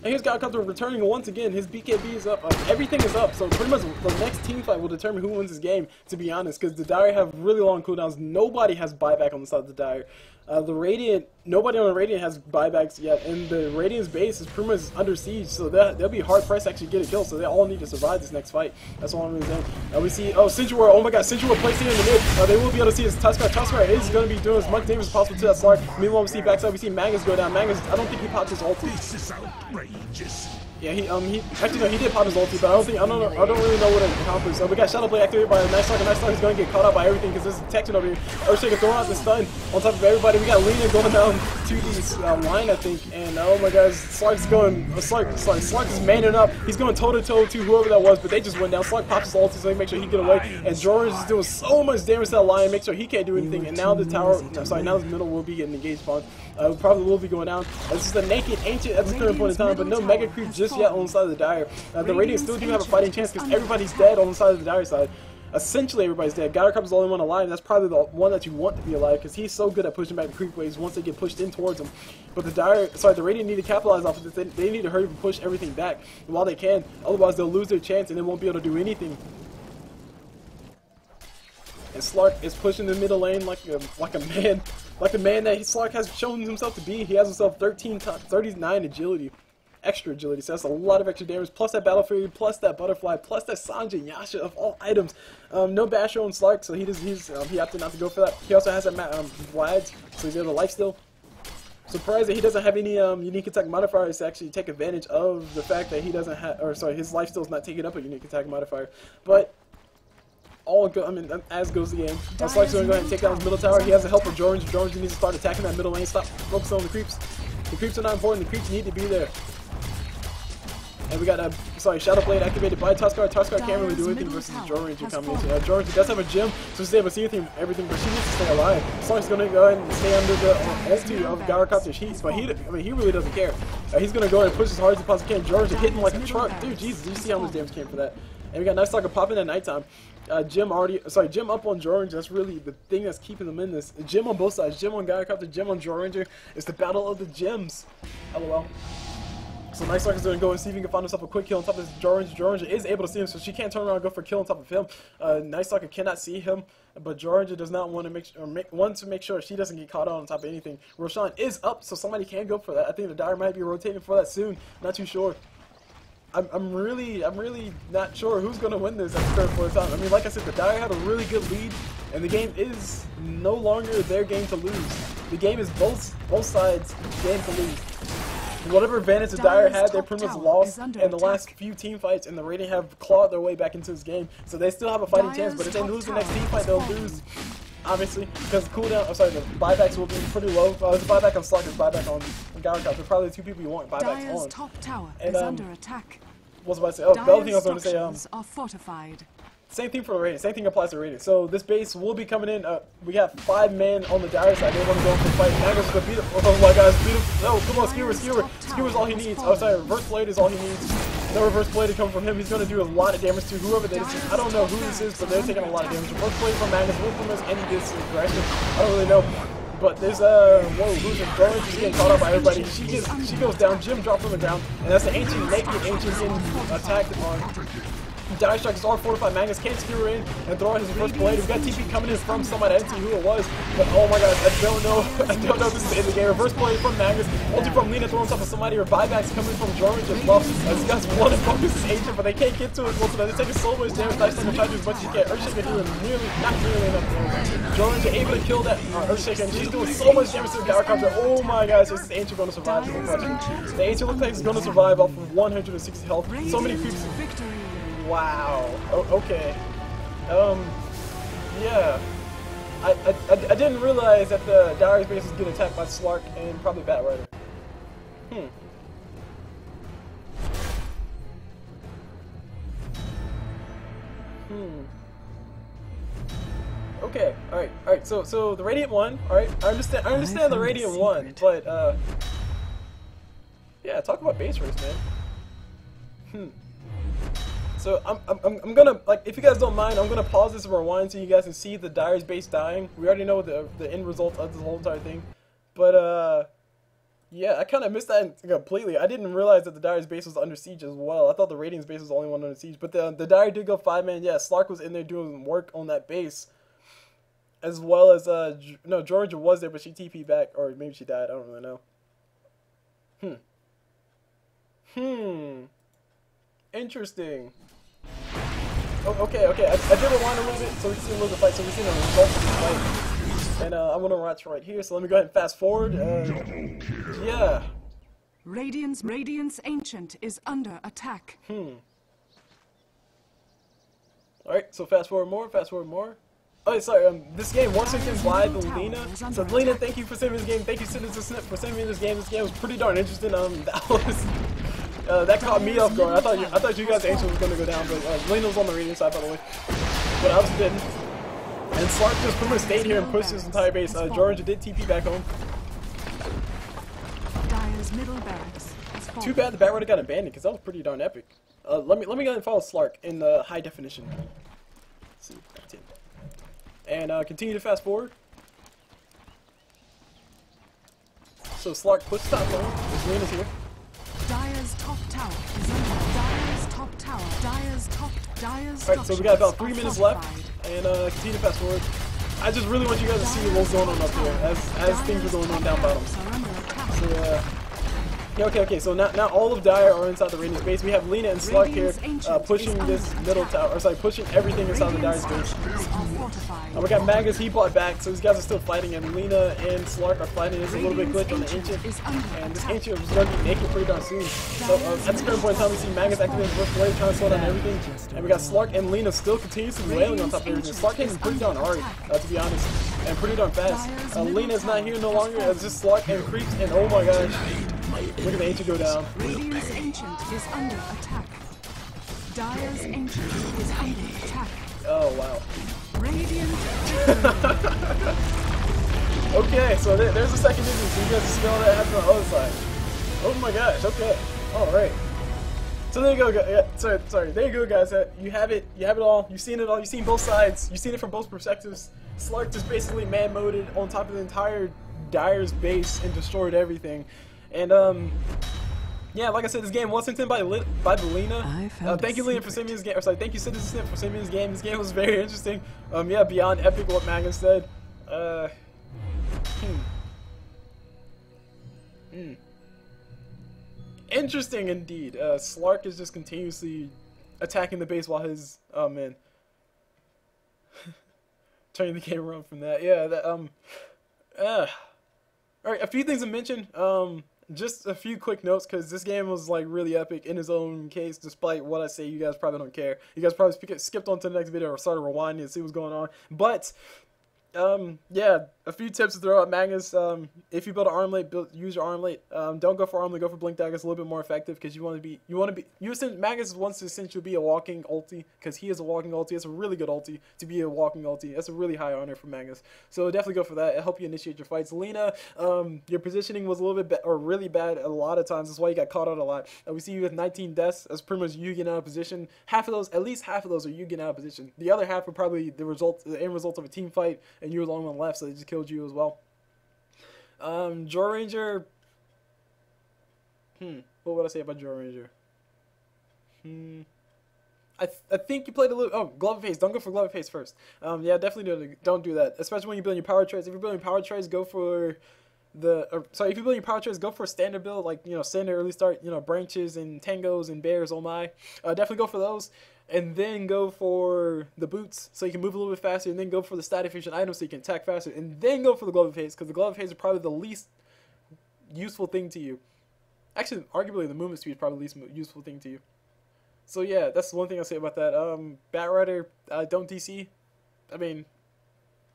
And here's Gyrocopter returning once again. His BKB is up. Everything is up. So pretty much the next team fight will determine who wins this game, to be honest. Because the Dire have really long cooldowns. Nobody has buyback on the side of the Dire. The Radiant, nobody on the Radiant has buybacks yet. And the Radiant's base is pretty much under siege. So they'll be hard pressed to actually get a kill. So they all need to survive this next fight. That's all I'm really saying. We see, Sensual, oh my god, Sensual placed here in the mid. They will be able to see his Tusk. Tusk is going to be doing as much damage as possible to that Slark. Meanwhile, we see backside, we see Magnus go down. Magnus, I don't think he popped his ulti. This is outrageous. Yeah, he actually no, he did pop his ulti, but I don't really know what it accomplished. So we got Shadow Blade activated by Night Stalker. Night Stalker's going to get caught up by everything because there's detection over here. Earthshaker throwing out the stun on top of everybody. We got Lina going down to this line, I think, and oh my god, Slark's is manning up. He's going toe to toe to whoever that was, but they just went down. Slark pops his ulti so he can make sure he get away, and Jordan is doing so much damage to that line, make sure he can't do anything. And now the tower, now the middle will be getting engaged upon. Probably will be going down. This is the naked ancient at this current point in time, but no mega creep just yet on the side of the Dire. The Radiant still do have a fighting chance because everybody's dead on the side of the Dire side. Essentially everybody's dead. Gyrocopter's the only one alive. That's probably the one that you want to be alive because he's so good at pushing back the creep waves once they get pushed in towards him. But the Radiant need to capitalize off of this. They need to hurry and push everything back while they can. Otherwise they'll lose their chance and they won't be able to do anything. And Slark is pushing the middle lane like a man. Like the man that Slark has shown himself to be. He has himself 39 agility. Extra agility, so that's a lot of extra damage, plus that Battle Fury, plus that Butterfly, plus that Sanjay Yasha of all items. No Basher on Slark, so he opted not to go for that. He also has that Vlads, so he's able to lifesteal. Surprised that he doesn't have any unique attack modifiers to actually take advantage of the fact that he doesn't have, or sorry, his lifesteal's not taking up a unique attack modifier. But as goes the game. Slark's going to go ahead and take down his middle tower. He has the help of Jordan. Jordan needs to start attacking that middle lane. Stop focusing on the creeps. The creeps are not important. The creeps need to be there. And we got Shadow Blade activated by Tusk. Tusk can't really do anything versus Drow Ranger coming in. Drow Ranger does have a gem, so she's able to see everything, but she needs to stay alive. Slark's going to go ahead and stay under the ulti of Gyrocopter. But he really doesn't care. He's gonna go and push as hard as he possibly can. George hitting like a truck. Dude, Jesus, you see how much damage came for that. And we got nice Stalker popping at nighttime. Jim up on George. That's really the thing that's keeping them in this. Jim on both sides. Jim on Gyrocopter, Jim on George. It's the battle of the Gems. LOL. So nice Slark is going to go and see if he can find himself a quick kill on top of this George. George is able to see him, so she can't turn around and go for a kill on top of him. Nice Slark cannot see him, but George does not want to make sure she doesn't get caught on top of anything. Roshan is up, so somebody can go for that. I think the Dire might be rotating for that soon. Not too sure. I'm really not sure who's going to win this at the current point in time. I mean, like I said, the Dire had a really good lead, and the game is no longer their game to lose. The game is both sides' game to lose. Whatever advantage the Dire had, they pretty much lost in the last few team fights, and the Radiant have clawed their way back into this game. So they still have a fighting chance, but if they lose the next team fight, they'll lose. Obviously, because the cooldown, the buybacks will be pretty low. There's a buyback on Stalker, buyback on Gyrocopter. Probably the two people you want buybacks Dire's on. top tower And is under attack. What was I about to say? Oh, the other thing I was going to say, are fortified. same thing for the Radiant. Same thing applies to the Radiant. So this base will be coming in. We have 5 men on the Dire side. They want to go in for a fight. Magnus is going to beat him. Oh my God, beat him. No, come on, Skewer. Skewer's all he needs. Oh, sorry, Reverse Blade is all he needs. No Reverse Blade to come from him. He's going to do a lot of damage to whoever this is. I don't know who this is, but they're taking a lot of damage. Reverse Blade from Magnus will from us any this aggression. I don't really know. But there's whoa, who's it? George is getting caught up by everybody. She goes down. Jim drops on the ground, and that's the Ancient naked Ancient getting attacked on. Dire Strike is all fortified. Magnus can't skewer in and throw out his Reverse Blade. We've got TP coming in from somebody. I didn't see who it was, but oh my God, I don't know. I don't know if this is the end of the game. Reverse Blade from Magnus, ulti from Lina throwing top of somebody, or buybacks coming from George as well. These guys want to focus this Ancient, but they can't get to it. They're taking so much damage. Nice Slark trying to do as much as he can. Earthshaker doing not nearly enough damage. George able to kill that Earthshaker, and she's doing so much damage to the Gyrocopter. Oh my gosh, is this Ancient going to survive? The Ancient looks like it's going to survive off of 160 health. So many creeps. Wow. Okay. Yeah. I didn't realize that the Dire's base was getting attacked by Slark and probably Batrider. Okay. All right. So the Radiant won. All right. I understand the Radiant won, but yeah. Talk about base race, man. So I'm gonna, like, if you guys don't mind, I'm gonna pause this and rewind so you guys can see the Dire's base dying. We already know the end result of this whole entire thing, but yeah, I kind of missed that completely. I didn't realize that the Dire's base was under siege as well. I thought the Radiant's base was the only one under siege, but the Dire did go 5-man. Yeah, Slark was in there doing work on that base, as well as no, Georgia was there, but she TP'd back, or maybe she died. I don't really know. Interesting. Oh, okay. I did rewind a little bit so we can see a little bit of fight. So we see the results of this fight. And I'm gonna watch right here. So let me go ahead and fast forward. Yeah. Radiant's Ancient is under attack. Alright, so fast forward more. Oh, sorry, this game, once again, live with Lina. So Lina, thank you for sending me this game. Thank you, Citizen, for sending me this game. This game was pretty darn interesting. That caught me off guard. I thought you guys' Ancient was gonna go down, but Lina was on the Radiant side, by the way. But I was didn't. And Slark just pretty much stayed here and pushed his entire base. Georgia did TP back home. Dire's middle barracks. Too bad the Batrider got abandoned, because that was pretty darn epic. Let me go ahead and follow Slark in the high definition. Let's see, 10. And continue to fast forward. So Slark puts top lane. This Lina's here. Dire's top tower is under. Dire's top tower. Alright, so we got about 3 minutes left, and continue to fast forward. I just really want you guys to see what's going on up here as things are going on down bottom. So yeah, okay. So now all of Dire are inside the Radiant's base. We have Lina and Slark here pushing this middle tower, or sorry, pushing everything inside the Dire's base. We got Magnus, he bought back, so these guys are still fighting, and Lina and Slark are fighting. There's a little bit glitch on the Ancient, and this Ancient was going to be naked pretty darn soon. So at this current point in time, we see Magnus activating First Blade, trying to slow down everything, and we got Slark and Lina still continuously wailing on top of everything. Slark hitting pretty darn hard, to be honest, and pretty darn fast. Lina's not here no longer, it's just Slark and creeps, and oh my gosh. Look at the Ancient go down. Radiant's Ancient is under attack. Dire's Ancient is under attack. Oh, wow. Radiant. Okay, so there's a second instance, so you guys can see all that happen on the other side. Oh my gosh, okay. Alright. So there you go, guys. Yeah, sorry. There you go, guys. You have it all. You've seen it all. You've seen both sides. You've seen it from both perspectives. Slark just basically man-moded on top of the entire Dyer's base and destroyed everything. And, yeah, like I said, this game was sent in by the Lina. Thank you, Lina, for sending me this game. Or sorry, thank you, Citizen, for sending me this game. This game was very interesting. Yeah, beyond epic, what Magnus said. Interesting indeed. Slark is just continuously attacking the base while his man. Turning the game around from that. Yeah, that alright, a few things to mention. Just a few quick notes, because this game was like really epic in its own case, despite what I say. You guys probably don't care. You guys probably skipped on to the next video or started rewinding and see what's going on. But yeah, a few tips to throw at Magnus. If you build an armlet, use your armlet. Don't go for armlet, go for blink dagger. It's a little bit more effective because Magnus wants to essentially be a walking ulti, because he is a walking ulti. It's a really good ulti to be a walking ulti. That's a really high honor for Magnus. So definitely go for that. It'll help you initiate your fights. Lina, your positioning was a little bit really bad a lot of times. That's why you got caught out a lot. We see you with 19 deaths. That's pretty much you getting out of position. At least half of those are you getting out of position. The other half are probably the end result of a team fight, and you were along on the left, so they just killed you as well. Drow Ranger. What would I say about Drow Ranger? I think you played a little. Oh, glove of haste. Don't go for glove of haste first. Yeah, definitely don't do that. Especially when you're building your power trades. If you're building power trades, go for if you're building your power trades, go for a standard build, like standard early start. Branches and tangos and bears. Oh my! Definitely go for those. And then go for the boots so you can move a little bit faster, and then go for the stat efficient items so you can attack faster, and then go for the glove of haste, because the glove of haste is probably the least useful thing to you. Actually, arguably the movement speed is probably the least useful thing to you. So yeah, that's the one thing I'll say about that. Batrider, don't DC. I mean,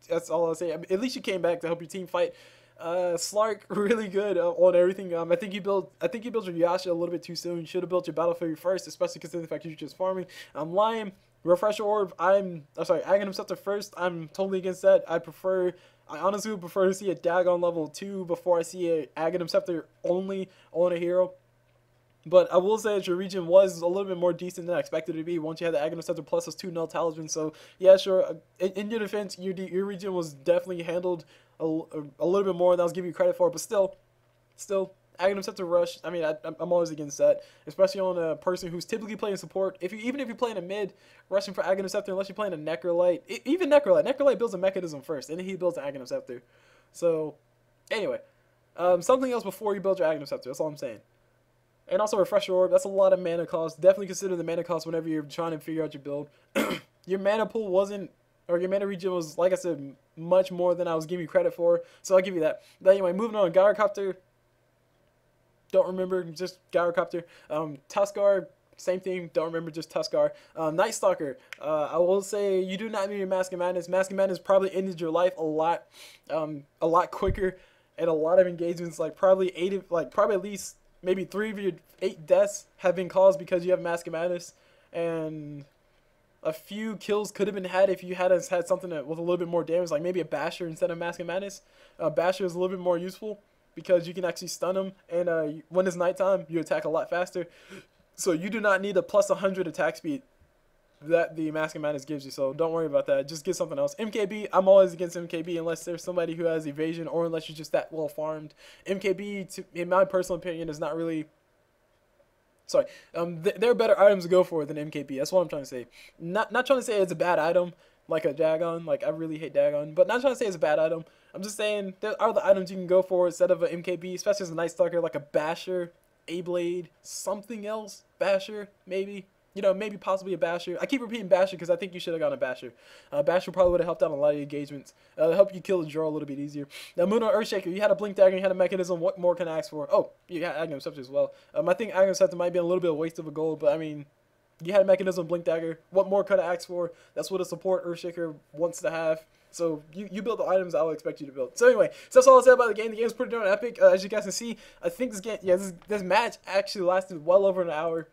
that's all I'll say. I mean, at least you came back to help your team fight. Slark, really good on everything. I think you built your Yasha a little bit too soon. You should have built your Battle Fury first, especially considering the fact you're just farming. I'm lying. Refresher Orb, I'm sorry, Aghanim Scepter first. I'm totally against that. I honestly would prefer to see a Dagon level 2 before I see a Aghanim Scepter only on a hero. But I will say that your region was a little bit more decent than I expected it to be once you had the Aghanim Scepter plus those 2 null talismans. So yeah, sure. In your defense, your region was definitely handled a little bit more than I was giving you credit for. But still, Aghanim Scepter rush. I mean, I'm always against that, especially on a person who's typically playing support. Even if you're playing a mid, rushing for Aghanim Scepter, unless you're playing a Necrolite, even Necrolite builds a mechanism first, and then he builds an Aghanim Scepter. So anyway, something else before you build your Aghanim Scepter. That's all I'm saying. And also Refresher Orb, that's a lot of mana cost. Definitely consider the mana cost whenever you're trying to figure out your build. Your mana pool your mana region was, like I said, much more than I was giving you credit for. So I'll give you that. But anyway, moving on. Gyrocopter. Don't remember, just Gyrocopter. Tuskar, same thing. Don't remember, just Tuskar. Night Stalker. I will say you do not need your Mask of Madness. Mask of Madness probably ended your life a lot quicker, and a lot of engagements, probably at least maybe 3 of your 8 deaths have been caused because you have Mask of Madness, and a few kills could have been had if you had something with a little bit more damage, like maybe a Basher instead of Mask of Madness. Basher is a little bit more useful because you can actually stun them, and when it's nighttime, you attack a lot faster. So you do not need a plus 100 attack speed that the Mask of Madness gives you, so don't worry about that. Just get something else. MKB, I'm always against MKB unless there's somebody who has evasion, or unless you're just that well farmed. MKB, in my personal opinion, is not really... Sorry, there are better items to go for than MKB. That's what I'm trying to say. Not trying to say it's a bad item, like a Dagon. I really hate Dagon, but not trying to say it's a bad item. I'm just saying there are the items you can go for instead of an MKB, especially as a Night Stalker, like a Basher, A-Blade, something else. Basher, maybe. Maybe possibly a Basher. I keep repeating Basher because I think you should have gone a Basher. Basher probably would have helped out a lot of engagements. Help you kill the Drow a little bit easier. Now, moving on Earthshaker, you had a Blink Dagger, you had a mechanism. What more can I ask for? Oh, you had Aghanim Scepter as well. I think Aghanim Scepter might be a little bit of a waste of a gold, but I mean, you had a mechanism, Blink Dagger. What more could I ask for? That's what a support Earthshaker wants to have. So you build the items I would expect you to build. So anyway, so that's all I said about the game. The game's pretty darn epic. As you guys can see, I think this game, this match actually lasted well over an hour.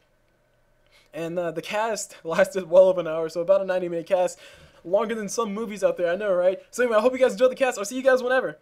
And the cast lasted well over an hour, so about a 90-minute cast. Longer than some movies out there, I know, right? So anyway, I hope you guys enjoyed the cast. I'll see you guys whenever.